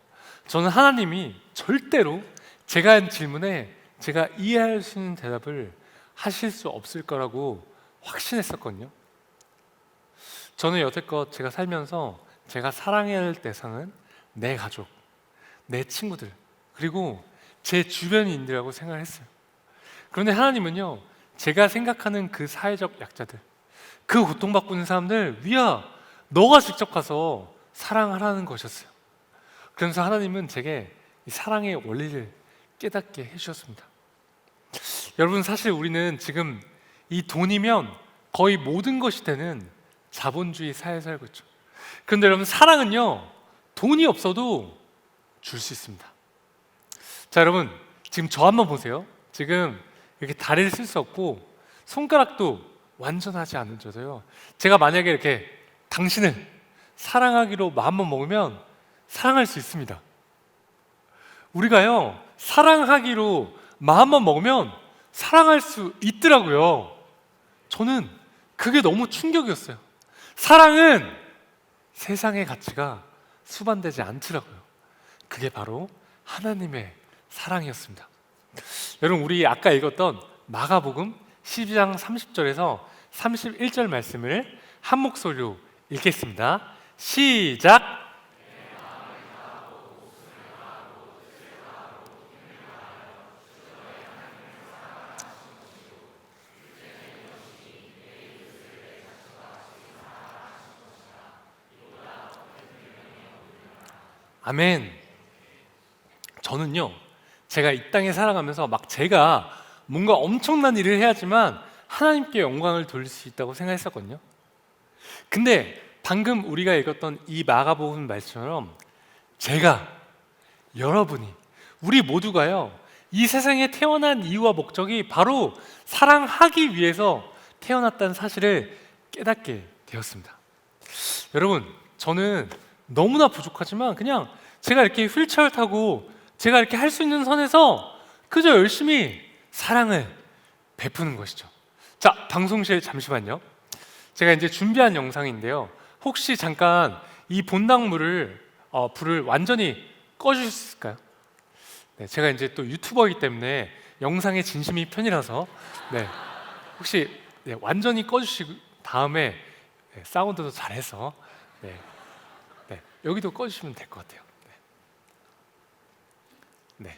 저는 하나님이 절대로 제가 한 질문에 제가 이해할 수 있는 대답을 하실 수 없을 거라고 확신했었거든요. 저는 여태껏 제가 살면서 제가 사랑해야 할 대상은 내 가족, 내 친구들, 그리고 제 주변인들이라고 생각을 했어요. 그런데 하나님은요, 제가 생각하는 그 사회적 약자들, 그 고통받고 있는 사람들, 위야, 너가 직접 가서 사랑하라는 것이었어요. 그래서 하나님은 제게 이 사랑의 원리를 깨닫게 해주셨습니다. 여러분, 사실 우리는 지금 이 돈이면 거의 모든 것이 되는 자본주의 사회에 살고 있죠. 그런데 여러분, 사랑은요, 돈이 없어도 줄 수 있습니다. 자, 여러분, 지금 저 한번 보세요. 지금 이렇게 다리를 쓸 수 없고 손가락도 완전하지 않은 저도요, 제가 만약에 이렇게 당신을 사랑하기로 마음만 먹으면 사랑할 수 있습니다. 우리가요, 사랑하기로 마음만 먹으면 사랑할 수 있더라고요. 저는 그게 너무 충격이었어요. 사랑은 세상의 가치가 수반되지 않더라고요. 그게 바로 하나님의 사랑이었습니다. 여러분, 우리 아까 읽었던 마가복음 12장 30절에서 31절 말씀을 한 목소리로 읽겠습니다. 시작! 아멘. 저는요, 제가 이 땅에 살아가면서 막 제가 뭔가 엄청난 일을 해야지만 하나님께 영광을 돌릴 수 있다고 생각했었거든요. 근데 방금 우리가 읽었던 이 마가복음 말씀처럼 제가, 여러분이, 우리 모두가요, 이 세상에 태어난 이유와 목적이 바로 사랑하기 위해서 태어났다는 사실을 깨닫게 되었습니다. 여러분, 저는 너무나 부족하지만 그냥 제가 이렇게 휠체어를 타고 제가 이렇게 할 수 있는 선에서 그저 열심히 사랑을 베푸는 것이죠. 자, 방송실 잠시만요. 제가 이제 준비한 영상인데요, 혹시 잠깐 이 본당물을 불을 완전히 꺼주실 수 있을까요? 네, 제가 이제 또 유튜버이기 때문에 영상에 진심이 편이라서, 네, 혹시 완전히 꺼주시고 다음에 사운드도 잘해서, 네, 여기도 꺼주시면 될 것 같아요. 네.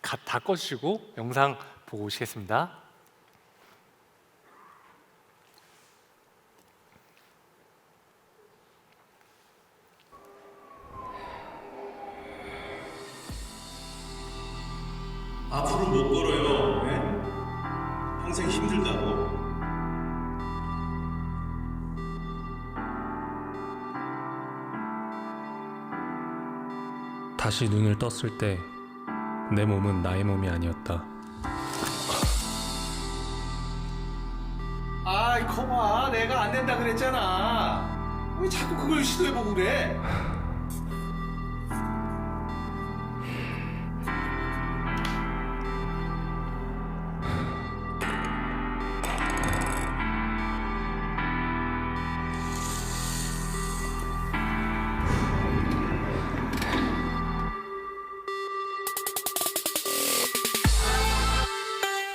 다 꺼주시고 영상 보고 오시겠습니다. 앞으로 못 걸어요. 네? 평생 힘들다고. 다시 눈을 떴을 때 내 몸은 나의 몸이 아니었다. 아이 거봐, 내가 안 된다 그랬잖아. 왜 자꾸 그걸 시도해보고 그래?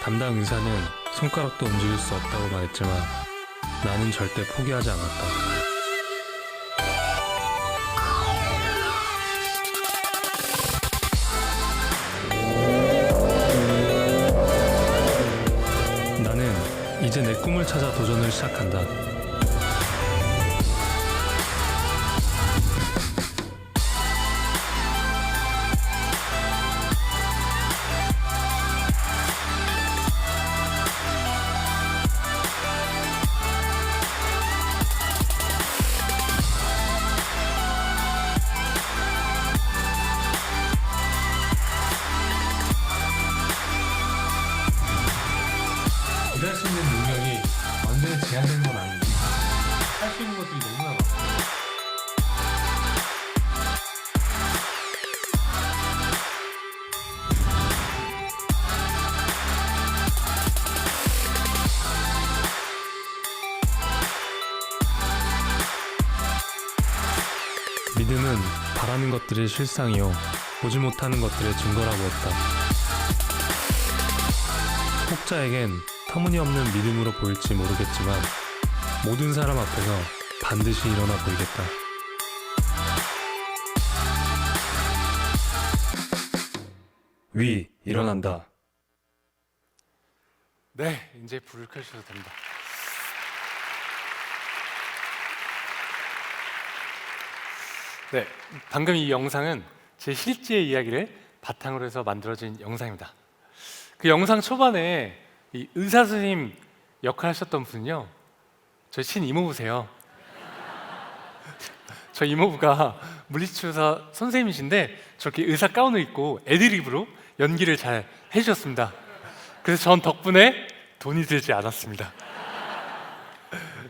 담당 의사는 손가락도 움직일 수 없다고 말했지만 나는 절대 포기하지 않았다. 나는 이제 내 꿈을 찾아 도전을 시작한다. 일할 수 있는 능력이 완전히 제한되는 건 아니지. 할 수 있는 것들이 너무나 많아. 믿음은 바라는 것들의 실상이요 보지 못하는 것들의 증거라고 했다. 혹자에겐 터무니없는 믿음으로 보일지 모르겠지만 모든 사람 앞에서 반드시 일어나 보이겠다. 위, 일어난다. 네, 이제 불을 켜주셔도 됩니다. 네, 방금 이 영상은 제 실제 이야기를 바탕으로 해서 만들어진 영상입니다. 그 영상 초반에 이 의사 선생님 역할 하셨던 분은요, 저희 친이모부세요. 저 이모부가 물리치료사 선생님이신데 저렇게 의사 가운을 입고 애드립으로 연기를 잘 해주셨습니다. 그래서 전 덕분에 돈이 들지 않았습니다.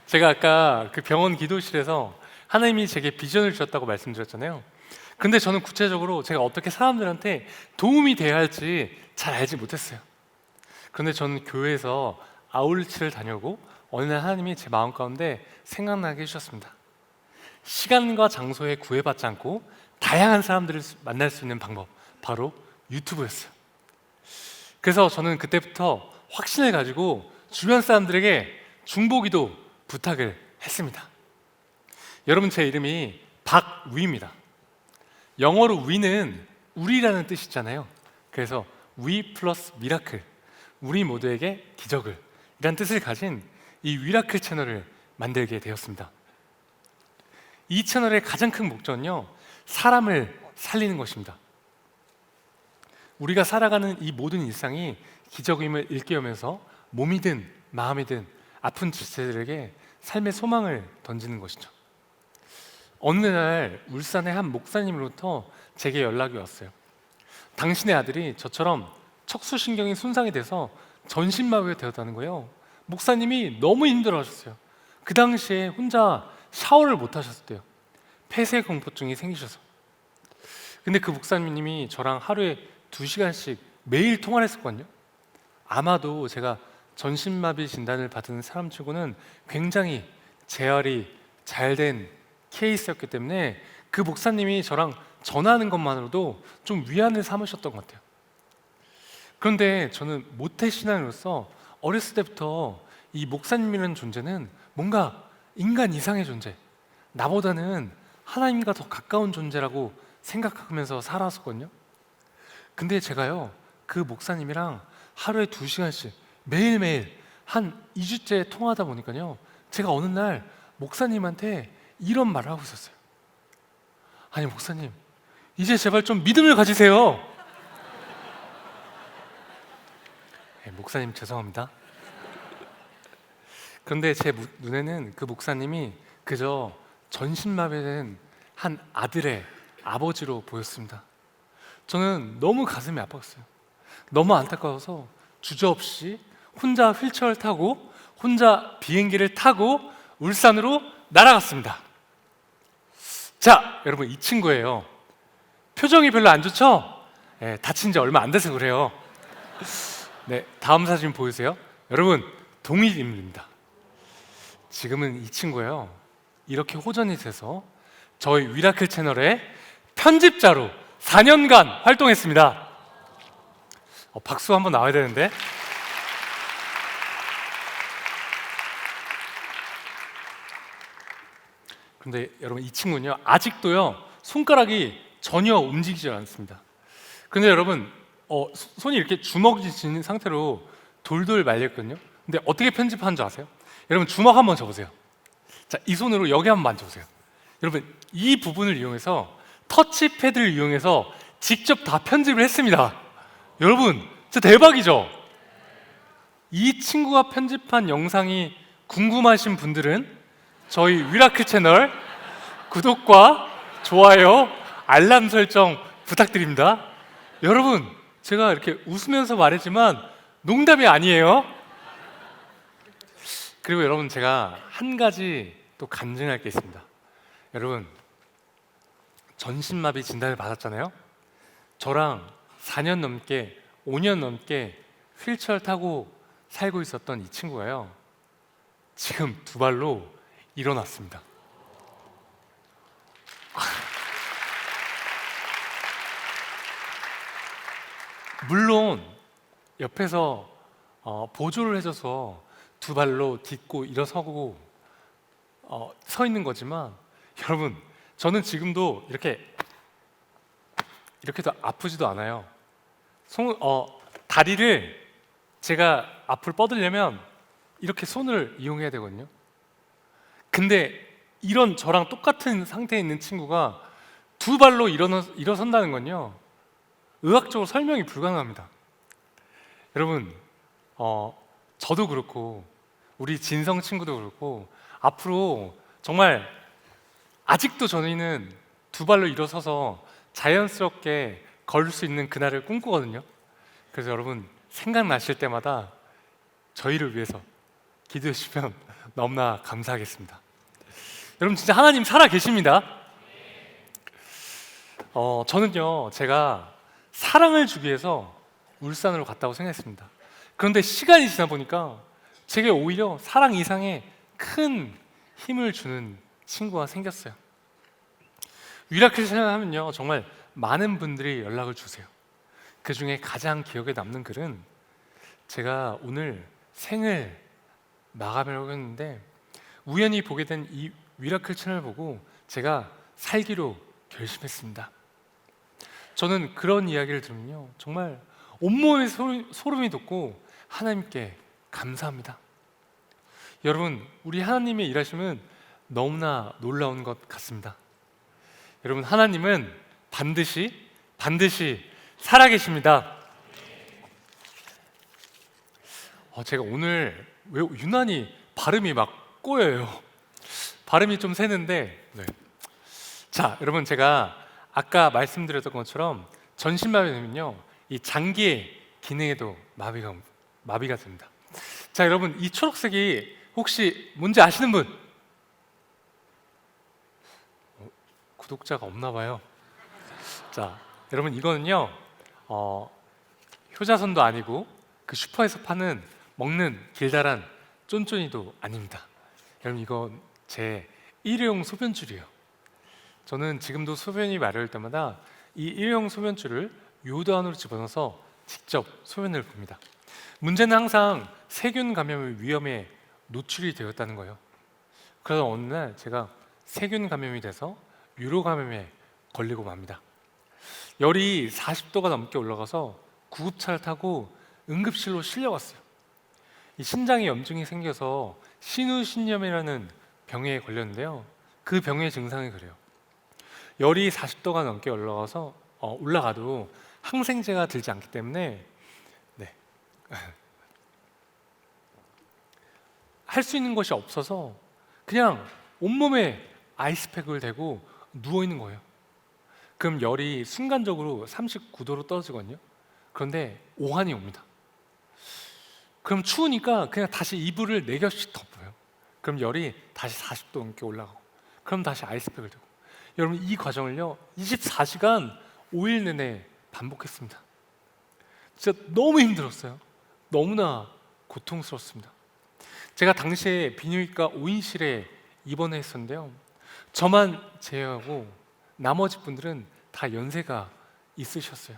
제가 아까 그 병원 기도실에서 하나님이 제게 비전을 주셨다고 말씀드렸잖아요. 근데 저는 구체적으로 제가 어떻게 사람들한테 도움이 돼야 할지 잘 알지 못했어요. 그런데 저는 교회에서 아울리치를 다녀오고 어느 날 하나님이 제 마음 가운데 생각나게 해주셨습니다. 시간과 장소에 구애받지 않고 다양한 사람들을 만날 수 있는 방법, 바로 유튜브였어요. 그래서 저는 그때부터 확신을 가지고 주변 사람들에게 중보기도 부탁을 했습니다. 여러분, 제 이름이 박위입니다. 영어로 위는 우리라는 뜻이잖아요. 그래서 위 플러스 미라클, 우리 모두에게 기적을 이란 뜻을 가진 이 위라클 채널을 만들게 되었습니다. 이 채널의 가장 큰 목적은요, 사람을 살리는 것입니다. 우리가 살아가는 이 모든 일상이 기적임을 일깨우면서 몸이든 마음이든 아픈 지체들에게 삶의 소망을 던지는 것이죠. 어느 날 울산의 한 목사님으로부터 제게 연락이 왔어요. 당신의 아들이 저처럼 척수신경이 손상이 돼서 전신마비가 되었다는 거예요. 목사님이 너무 힘들어하셨어요. 그 당시에 혼자 샤워를 못 하셨대요. 폐쇄공포증이 생기셔서. 근데 그 목사님이 저랑 하루에 2시간씩 매일 통화를 했었거든요. 아마도 제가 전신마비 진단을 받은 사람 치고는 굉장히 재활이 잘 된 케이스였기 때문에 그 목사님이 저랑 전화하는 것만으로도 좀 위안을 삼으셨던 것 같아요. 그런데 저는 모태신앙으로서 어렸을 때부터 이 목사님이라는 존재는 뭔가 인간 이상의 존재, 나보다는 하나님과 더 가까운 존재라고 생각하면서 살았었거든요. 근데 제가요, 그 목사님이랑 하루에 2시간씩 매일매일 한 2주째 통화하다 보니까요, 제가 어느 날 목사님한테 이런 말을 하고 있었어요. 아니 목사님, 이제 제발 좀 믿음을 가지세요. 네, 목사님 죄송합니다. 그런데 제 눈에는 그 목사님이 그저 전신마비된 한 아들의 아버지로 보였습니다. 저는 너무 가슴이 아팠어요. 너무 안타까워서 주저없이 혼자 휠체어를 타고 혼자 비행기를 타고 울산으로 날아갔습니다. 자, 여러분, 이 친구예요. 표정이 별로 안 좋죠? 네, 다친 지 얼마 안 돼서 그래요. 네, 다음 사진 보이세요? 여러분, 동일인물입니다. 지금은 이 친구예요. 이렇게 호전이 돼서 저희 위라클 채널의 편집자로 4년간 활동했습니다. 박수 한번 나와야 되는데. 그런데 여러분, 이 친구는요, 아직도요 손가락이 전혀 움직이지 않습니다. 근데 여러분, 손이 이렇게 주먹이 쥐는 상태로 돌돌 말렸거든요. 근데 어떻게 편집하는 줄 아세요? 여러분, 주먹 한번 접으세요. 자, 이 손으로 여기 한번 만져보세요. 여러분, 이 부분을 이용해서 터치패드를 이용해서 직접 다 편집을 했습니다. 여러분, 진짜 대박이죠? 이 친구가 편집한 영상이 궁금하신 분들은 저희 위라클 채널 구독과 좋아요, 알람 설정 부탁드립니다. 여러분, 제가 이렇게 웃으면서 말했지만 농담이 아니에요. 그리고 여러분, 제가 한 가지 또 간증할 게 있습니다. 여러분, 전신마비 진단을 받았잖아요. 저랑 4년 넘게, 5년 넘게 휠체어를 타고 살고 있었던 이 친구가요, 지금 두 발로 일어났습니다. 물론 옆에서 보조를 해줘서 두 발로 딛고 일어서고 서 있는 거지만, 여러분, 저는 지금도 이렇게도 아프지도 않아요. 다리를 제가 앞으로 뻗으려면 이렇게 손을 이용해야 되거든요. 근데 이런 저랑 똑같은 상태에 있는 친구가 두 발로 일어선다는 건요, 의학적으로 설명이 불가능합니다. 여러분, 저도 그렇고 우리 진성 친구도 그렇고 앞으로 정말 아직도 저희는 두 발로 일어서서 자연스럽게 걸을 수 있는 그날을 꿈꾸거든요. 그래서 여러분, 생각나실 때마다 저희를 위해서 기도해 주시면 너무나 감사하겠습니다. 여러분, 진짜 하나님 살아 계십니다. 저는요, 제가 사랑을 주기 위해서 울산으로 갔다고 생각했습니다. 그런데 시간이 지나 보니까 제게 오히려 사랑 이상의 큰 힘을 주는 친구가 생겼어요. 위라클 채널 하면요, 정말 많은 분들이 연락을 주세요. 그 중에 가장 기억에 남는 글은, 제가 오늘 생을 마감하려고 했는데 우연히 보게 된 이 위라클 채널 보고 제가 살기로 결심했습니다. 저는 그런 이야기를 들으면요, 정말 온몸에 소름이 돋고 하나님께 감사합니다. 여러분, 우리 하나님의 일하심은 너무나 놀라운 것 같습니다. 여러분, 하나님은 반드시 살아계십니다. 제가 오늘 왜 유난히 발음이 막 꼬여요. 발음이 좀 새는데, 네. 자, 여러분, 제가 아까 말씀드렸던 것처럼 전신마비 되면요, 이 장기의 기능에도 마비가 됩니다. 자, 여러분, 이 초록색이 혹시 뭔지 아시는 분? 구독자가 없나 봐요. 자, 여러분, 이거는요, 효자손도 아니고 그 슈퍼에서 파는 먹는 길다란 쫀쫀이도 아닙니다. 여러분, 이건 제 일회용 소변줄이에요. 저는 지금도 소변이 마려울 때마다 이 일회용 소변줄을 요도 안으로 집어넣어서 직접 소변을 봅니다. 문제는 항상 세균 감염의 위험에 노출이 되었다는 거예요. 그래서 어느 날 제가 세균 감염이 돼서 유로 감염에 걸리고 맙니다. 열이 40도가 넘게 올라가서 구급차를 타고 응급실로 실려갔어요. 이 신장에 염증이 생겨서 신우신염이라는 병에 걸렸는데요, 그 병의 증상이 그래요. 열이 40도가 넘게 올라가도 항생제가 들지 않기 때문에 할 수 있는 것이 없어서 그냥 온몸에 아이스팩을 대고 누워 있는 거예요. 그럼 열이 순간적으로 39도로 떨어지거든요. 그런데 오한이 옵니다. 그럼 추우니까 그냥 다시 이불을 4겹씩 덮어요. 그럼 열이 다시 40도 넘게 올라가고, 그럼 다시 아이스팩을 들고. 여러분, 이 과정을요 24시간 5일 내내 반복했습니다. 진짜 너무 힘들었어요. 너무나 고통스럽습니다. 제가 당시에 비뇨기과 5인실에 입원했었는데요, 저만 제외하고 나머지 분들은 다 연세가 있으셨어요.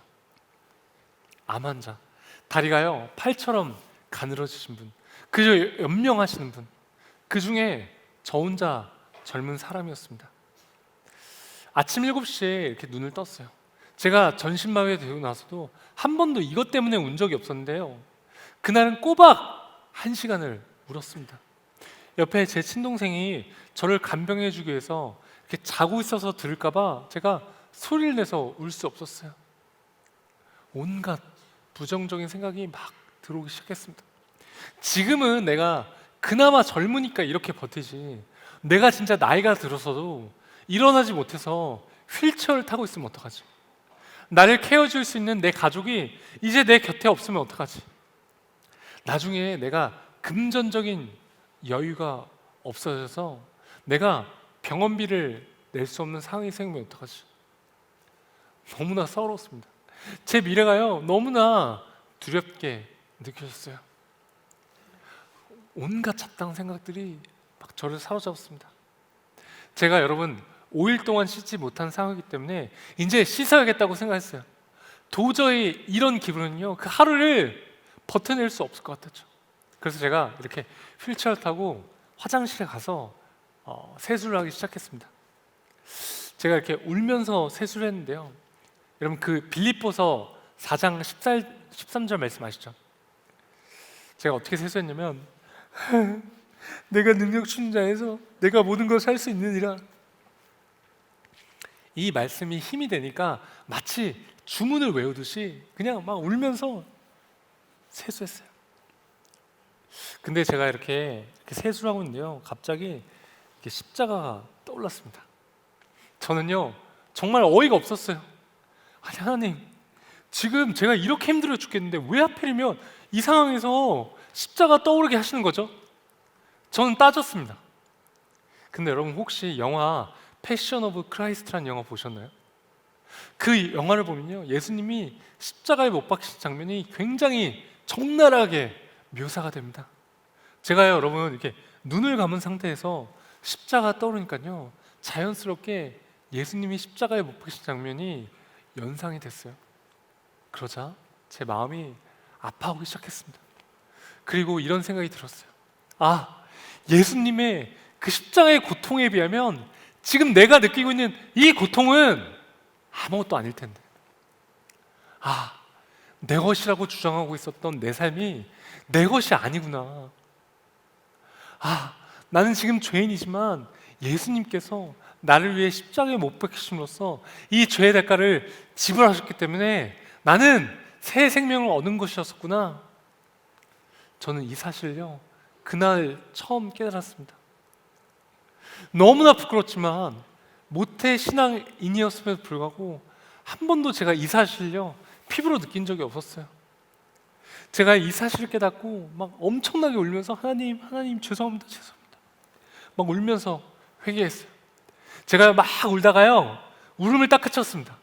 암 환자, 다리가요 팔처럼 가늘어지신 분, 그저 연명하시는 분, 그 중에 저 혼자 젊은 사람이었습니다. 아침 7시에 이렇게 눈을 떴어요. 제가 전신마비가 되고 나서도 한 번도 이것 때문에 운 적이 없었는데요, 그날은 꼬박 1시간을 울었습니다. 옆에 제 친동생이 저를 간병해 주기 위해서 이렇게 자고 있어서 들을까 봐 제가 소리를 내서 울 수 없었어요. 온갖 부정적인 생각이 막 들어오기 시작했습니다. 지금은 내가 그나마 젊으니까 이렇게 버티지, 내가 진짜 나이가 들어서도 일어나지 못해서 휠체어를 타고 있으면 어떡하지? 나를 케어줄 수 있는 내 가족이 이제 내 곁에 없으면 어떡하지? 나중에 내가 금전적인 여유가 없어져서 내가 병원비를 낼 수 없는 상황이 생기면 어떡하지? 너무나 서러웠습니다. 제 미래가요 너무나 두렵게 느껴졌어요. 온갖 잡다한 생각들이 막 저를 사로잡았습니다. 제가 여러분 5일 동안 씻지 못한 상황이기 때문에 이제 씻어야겠다고 생각했어요. 도저히 이런 기분은요 그 하루를 버텨낼 수 없을 것 같았죠. 그래서 제가 이렇게 휠체어 타고 화장실에 가서 세수를 하기 시작했습니다. 제가 이렇게 울면서 세수를 했는데요, 여러분 그 빌립보서 4장 13절 말씀 아시죠? 제가 어떻게 세수했냐면 내가 능력 주는 자에서 내가 모든 걸 살 수 있느니라, 이 말씀이 힘이 되니까 마치 주문을 외우듯이 그냥 막 울면서 세수했어요. 근데 제가 이렇게 세수를 하고 있는데요, 갑자기 이렇게 십자가가 떠올랐습니다. 저는요 정말 어이가 없었어요. 아니 하나님, 지금 제가 이렇게 힘들어 죽겠는데 왜 하필이면 이 상황에서 십자가 떠오르게 하시는 거죠? 저는 따졌습니다. 근데 여러분 혹시 영화 패션 오브 크라이스트라는 영화 보셨나요? 그 영화를 보면요 예수님이 십자가에 못 박히신 장면이 굉장히 적나라하게 묘사가 됩니다. 제가요 여러분 이렇게 눈을 감은 상태에서 십자가 떠오르니까요 자연스럽게 예수님이 십자가에 못 박히신 장면이 연상이 됐어요. 그러자 제 마음이 아파오기 시작했습니다. 그리고 이런 생각이 들었어요. 아, 예수님의 그 십자가의 고통에 비하면 지금 내가 느끼고 있는 이 고통은 아무것도 아닐 텐데, 아, 내 것이라고 주장하고 있었던 내 삶이 내 것이 아니구나. 아, 나는 지금 죄인이지만 예수님께서 나를 위해 십자가에 못 박히심으로써 이 죄의 대가를 지불하셨기 때문에 나는 새 생명을 얻은 것이었구나. 저는 이 사실을요 그날 처음 깨달았습니다. 너무나 부끄럽지만 모태 신앙인이었음에도 불구하고 한 번도 제가 이 사실을요 피부로 느낀 적이 없었어요. 제가 이 사실을 깨닫고 막 엄청나게 울면서 하나님 죄송합니다 막 울면서 회개했어요. 제가 막 울다가요 울음을 딱 그쳤습니다.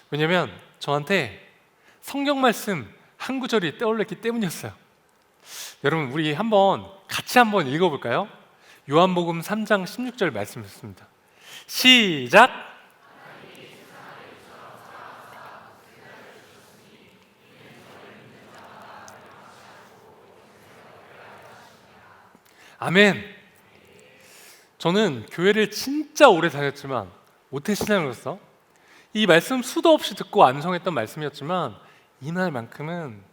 왜냐면 저한테 성경 말씀 한 구절이 떠올랐기 때문이었어요. 여러분 우리 같이 한번 읽어볼까요? 요한복음 3장 16절 말씀이었습니다. 시작! 아멘. 저는 교회를 진짜 오래 다녔지만 모태신앙으로서 이 말씀 수도 없이 듣고 암송했던 말씀이었지만 이날만큼은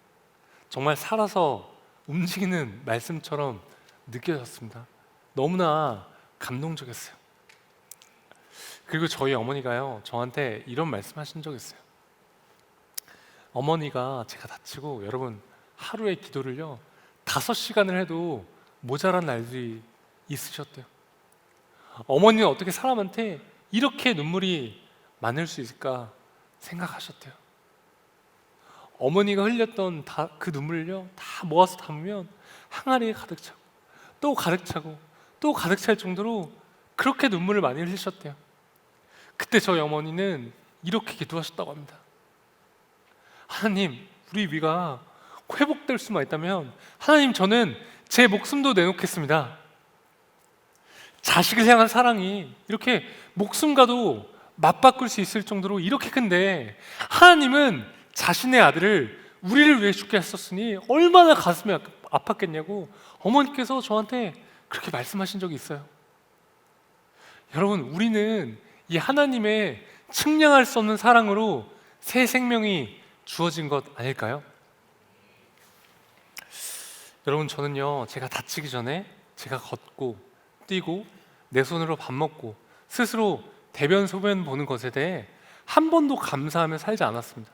정말 살아서 움직이는 말씀처럼 느껴졌습니다. 너무나 감동적이었어요. 그리고 저희 어머니가요 저한테 이런 말씀하신 적 있어요. 어머니가 제가 다치고 여러분 하루의 기도를요 5시간을 해도 모자란 날들이 있으셨대요. 어머니는 어떻게 사람한테 이렇게 눈물이 많을 수 있을까 생각하셨대요. 어머니가 흘렸던 그 눈물을요 다 모아서 담으면 항아리에 가득 차고 또 가득 차고 또 가득 찰 정도로 그렇게 눈물을 많이 흘리셨대요. 그때 저희 어머니는 이렇게 기도하셨다고 합니다. 하나님, 우리 위가 회복될 수만 있다면 하나님, 저는 제 목숨도 내놓겠습니다. 자식을 향한 사랑이 이렇게 목숨과도 맞바꿀 수 있을 정도로 이렇게 큰데 하나님은 자신의 아들을 우리를 위해 죽게 하셨으니 얼마나 가슴이 아팠겠냐고 어머니께서 저한테 그렇게 말씀하신 적이 있어요. 여러분, 우리는 이 하나님의 측량할 수 없는 사랑으로 새 생명이 주어진 것 아닐까요? 여러분, 저는요 제가 다치기 전에 제가 걷고 뛰고 내 손으로 밥 먹고 스스로 대변 소변 보는 것에 대해 한 번도 감사하며 살지 않았습니다.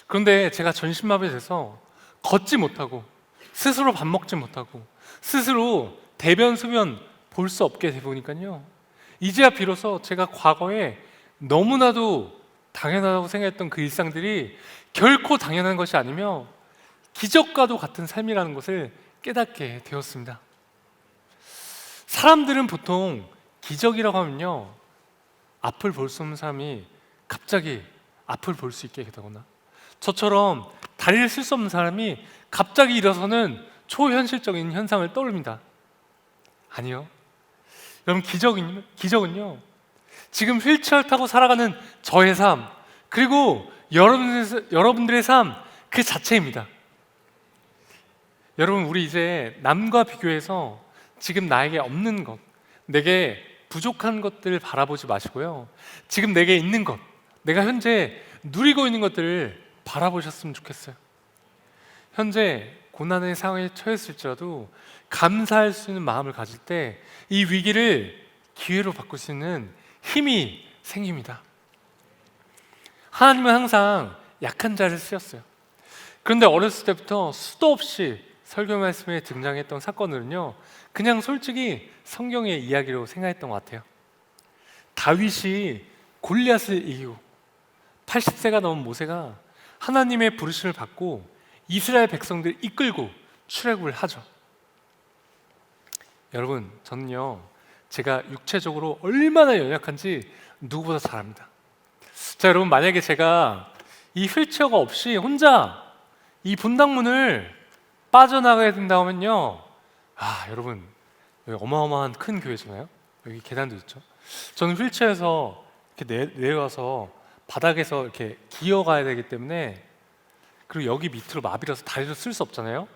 그런데 제가 전신마비에 돼서 걷지 못하고 스스로 밥 먹지 못하고 스스로 대변 소변 볼 수 없게 돼 보니까요, 이제야 비로소 제가 과거에 너무나도 당연하다고 생각했던 그 일상들이 결코 당연한 것이 아니며 기적과도 같은 삶이라는 것을 깨닫게 되었습니다. 사람들은 보통 기적이라고 하면요, 앞을 볼 수 없는 사람이 갑자기 앞을 볼 수 있게 되거나 저처럼 다리를 쓸 수 없는 사람이 갑자기 일어서는 초현실적인 현상을 떠올립니다. 아니요, 여러분, 기적은요 지금 휠체어를 타고 살아가는 저의 삶, 그리고 여러분들의 삶 그 자체입니다. 여러분, 우리 이제 남과 비교해서 지금 나에게 없는 것, 내게 부족한 것들을 바라보지 마시고요, 지금 내게 있는 것, 내가 현재 누리고 있는 것들을 바라보셨으면 좋겠어요. 현재 고난의 상황에 처했을지라도 감사할 수 있는 마음을 가질 때 이 위기를 기회로 바꿀 수 있는 힘이 생깁니다. 하나님은 항상 약한 자를 쓰였어요. 그런데 어렸을 때부터 수도 없이 설교 말씀에 등장했던 사건들은요, 그냥 솔직히 성경의 이야기로 생각했던 것 같아요. 다윗이 골리앗을 이기고 80세가 넘은 모세가 하나님의 부르심을 받고 이스라엘 백성들을 이끌고 출애굽을 하죠. 여러분, 저는요 제가 육체적으로 얼마나 연약한지 누구보다 잘 압니다. 자, 여러분, 만약에 제가 이 휠체어가 없이 혼자 이 분당문을 빠져나가야 된다면요, 여러분, 여기 어마어마한 큰 교회잖아요. 여기 계단도 있죠. 저는 휠체어에서 이렇게 내려와서 바닥에서 이렇게 기어가야 되기 때문에, 그리고 여기 밑으로 마비라서 다리를 쓸 수 없잖아요.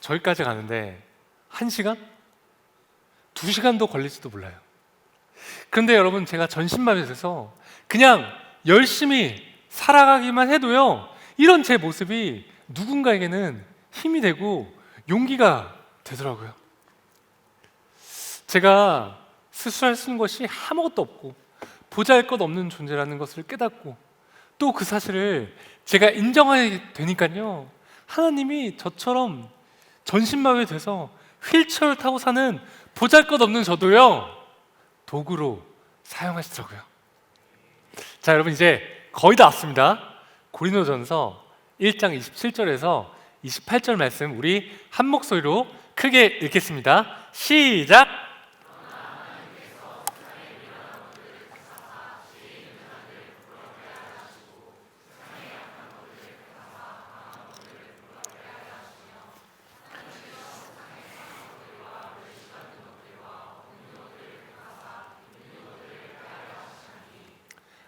저기까지 가는데 1시간? 2시간도 걸릴지도 몰라요. 그런데 여러분, 제가 전신마비가 돼서 그냥 열심히 살아가기만 해도요, 이런 제 모습이 누군가에게는 힘이 되고 용기가 되더라고요. 제가 스스로 할 수 있는 것이 아무것도 없고 보잘것없는 존재라는 것을 깨닫고 또 그 사실을 제가 인정하게 되니까요, 하나님이 저처럼 전신마비가 돼서 휠체어를 타고 사는 보잘것없는 저도요 도구로 사용하시더라고요. 자, 여러분, 이제 거의 다 왔습니다. 고린도전서 1장 27절에서 28절 말씀 우리 한 목소리로 크게 읽겠습니다. 시작!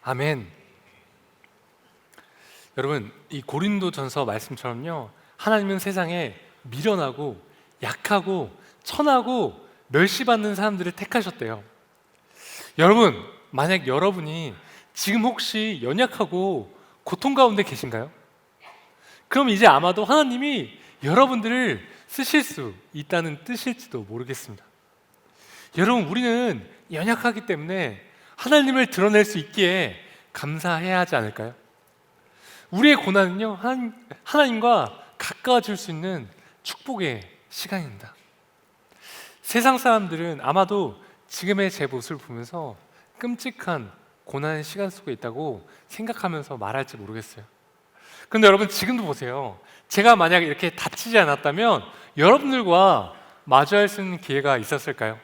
아멘. 여러분, 이 고린도전서 말씀처럼요, 하나님은 세상에 미련하고 약하고 천하고 멸시받는 사람들을 택하셨대요. 여러분, 만약 여러분이 지금 혹시 연약하고 고통 가운데 계신가요? 그럼 이제 아마도 하나님이 여러분들을 쓰실 수 있다는 뜻일지도 모르겠습니다. 여러분, 우리는 연약하기 때문에 하나님을 드러낼 수 있기에 감사해야 하지 않을까요? 우리의 고난은요, 하나님과 가까워질 수 있는 축복의 시간입니다. 세상 사람들은 아마도 지금의 제 모습을 보면서 끔찍한 고난의 시간 속에 있다고 생각하면서 말할지 모르겠어요. 그런데 여러분 지금도 보세요. 제가 만약 이렇게 다치지 않았다면 여러분들과 마주할 수 있는 기회가 있었을까요?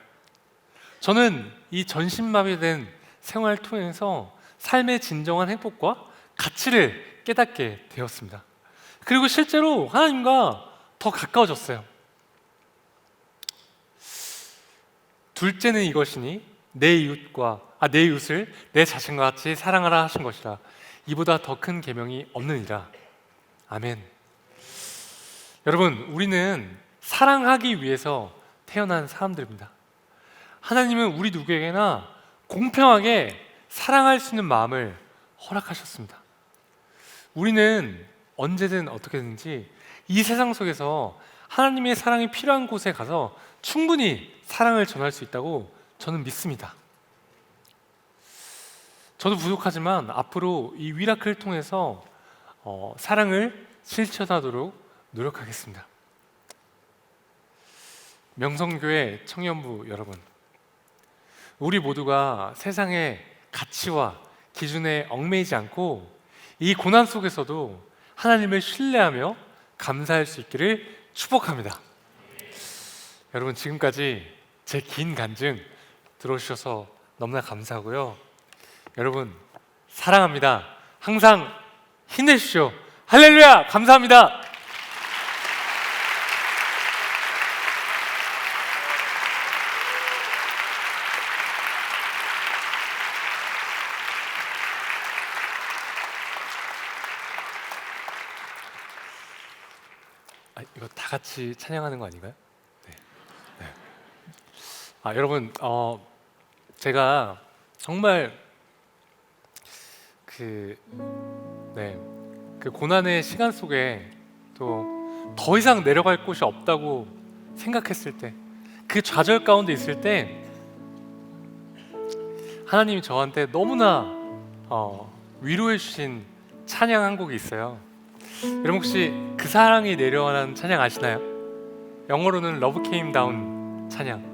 저는 이 전신마비된 생활을 통해서 삶의 진정한 행복과 가치를 깨닫게 되었습니다. 그리고 실제로 하나님과 더 가까워졌어요. 둘째는 이것이니 내 이웃을 내 자신과 같이 사랑하라 하신 것이라. 이보다 더 큰 계명이 없느니라. 아멘. 여러분, 우리는 사랑하기 위해서 태어난 사람들입니다. 하나님은 우리 누구에게나 공평하게 사랑할 수 있는 마음을 허락하셨습니다. 우리는 언제든 어떻게든지 이 세상 속에서 하나님의 사랑이 필요한 곳에 가서 충분히 사랑을 전할 수 있다고 저는 믿습니다. 저도 부족하지만 앞으로 이 위라클을 통해서 사랑을 실천하도록 노력하겠습니다. 명성교회 청년부 여러분, 우리 모두가 세상의 가치와 기준에 얽매이지 않고 이 고난 속에서도 하나님을 신뢰하며 감사할 수 있기를 축복합니다. 여러분, 지금까지 제 긴 간증 들어주셔서 너무나 감사하고요. 여러분, 사랑합니다. 항상 힘내십시오. 할렐루야! 감사합니다. 이거 다 같이 찬양하는 거 아닌가요? 네. 여러분, 제가 정말 그 고난의 시간 속에 또 더 이상 내려갈 곳이 없다고 생각했을 때, 그 좌절 가운데 있을 때 하나님이 저한테 너무나 위로해 주신 찬양 한 곡이 있어요. 여러분 혹시 그 사랑이 내려와라는 찬양 아시나요? 영어로는 Love Came Down 찬양.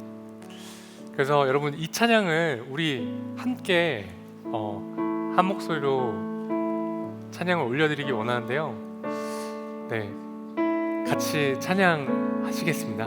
그래서 여러분, 이 찬양을 우리 함께 한 목소리로 찬양을 올려드리기 원하는데요. 네, 같이 찬양하시겠습니다.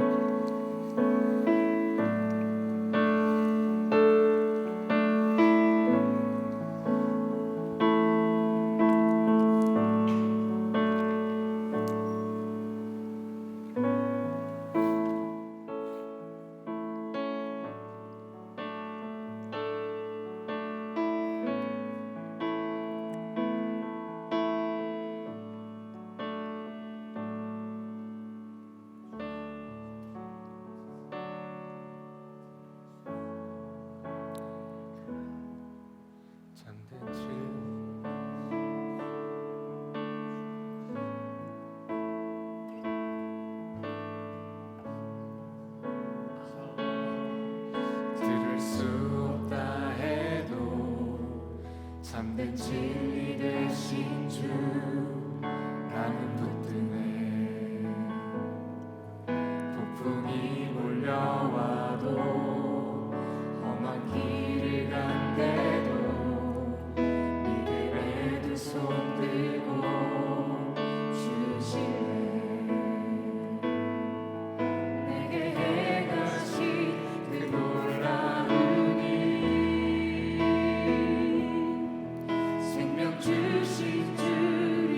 들을 수 없다 해도 참된 진리 되신 주, 나는 붙드네. 폭풍이 몰려와도 험한 길을 간대도 믿음에 두 손 들고 주실래. 내게 행하신 그 놀라운 일, 생명 주신 주의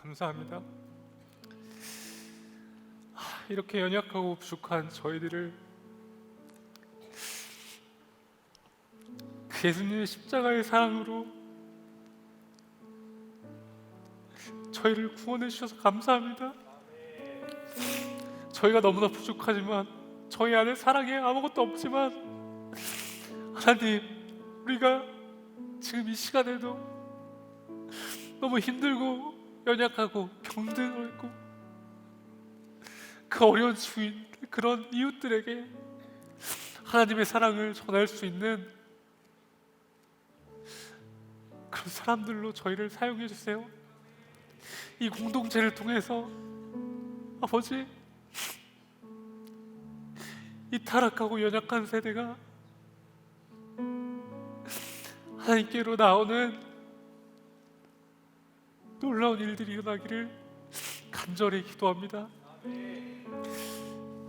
감사합니다. 이렇게 연약하고 부족한 저희들을 그 예수님의 십자가의 사랑으로 저희를 구원해 주셔서 감사합니다. 저희가 너무나 부족하지만, 저희 안에 사랑에 아무것도 없지만, 하나님, 우리가 지금 이 시간에도 너무 힘들고 연약하고 병들어 있고 그 어려운 주인, 그런 이웃들에게 하나님의 사랑을 전할 수 있는 그런 사람들로 저희를 사용해 주세요. 이 공동체를 통해서 아버지, 이 타락하고 연약한 세대가 하나님께로 나오는 놀라운 일들이 일어나기를 간절히 기도합니다.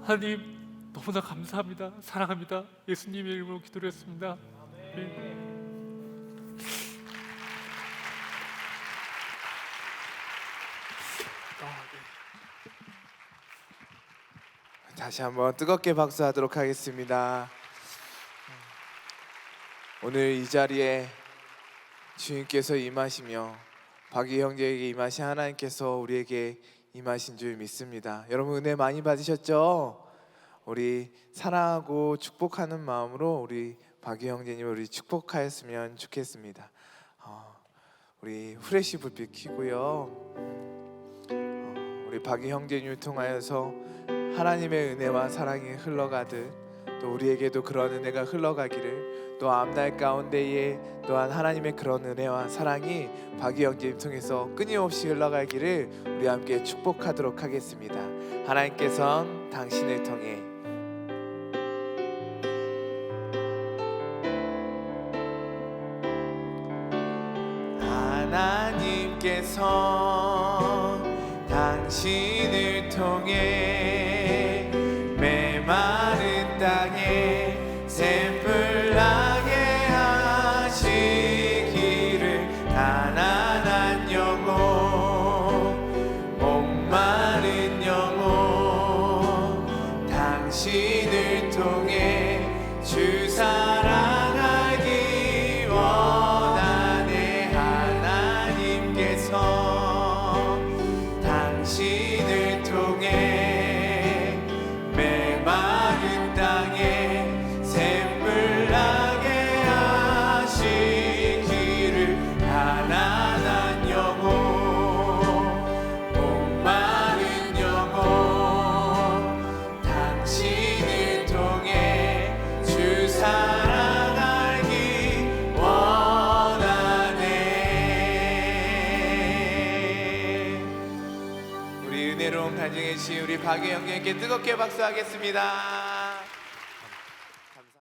하나님, 너무나 감사합니다. 사랑합니다. 예수님의 이름으로 기도했습니다. 다시 한번 뜨겁게 박수하도록 하겠습니다. 오늘 이 자리에 주님께서 임하시며 박이 형제에게 임하신 하나님께서 우리에게 임하신 줄 믿습니다. 여러분 은혜 많이 받으셨죠? 우리 사랑하고 축복하는 마음으로 우리 박이 형제님을 우리 축복하였으면 좋겠습니다. 우리 후레쉬 불빛 켜고요. 우리 박이 형제님을 통하여서 하나님의 은혜와 사랑이 흘러가듯 또 우리에게도 그런 은혜가 흘러가기를, 또 앞날 가운데에 또한 하나님의 그런 은혜와 사랑이 박이 형제님 통해서 끊임없이 흘러가기를 우리 함께 축복하도록 하겠습니다. 하나님께서는 당신을 통해 하나님께서 당신을 통해 메마른 땅에 샘물 나게 하시기를, 가난한 영혼 목마른 영혼 당신을 통해 주 사랑하기 원하네. 하나님께서 당신을 통해 메마른 땅에 샘물 나게 하시기를, 가난한 영혼 목마른 영혼 당신을 통해 주 사랑하기 원하네. 우리 은혜로운 간증의 시 우리 박유 형님께 뜨겁게 박수하겠습니다.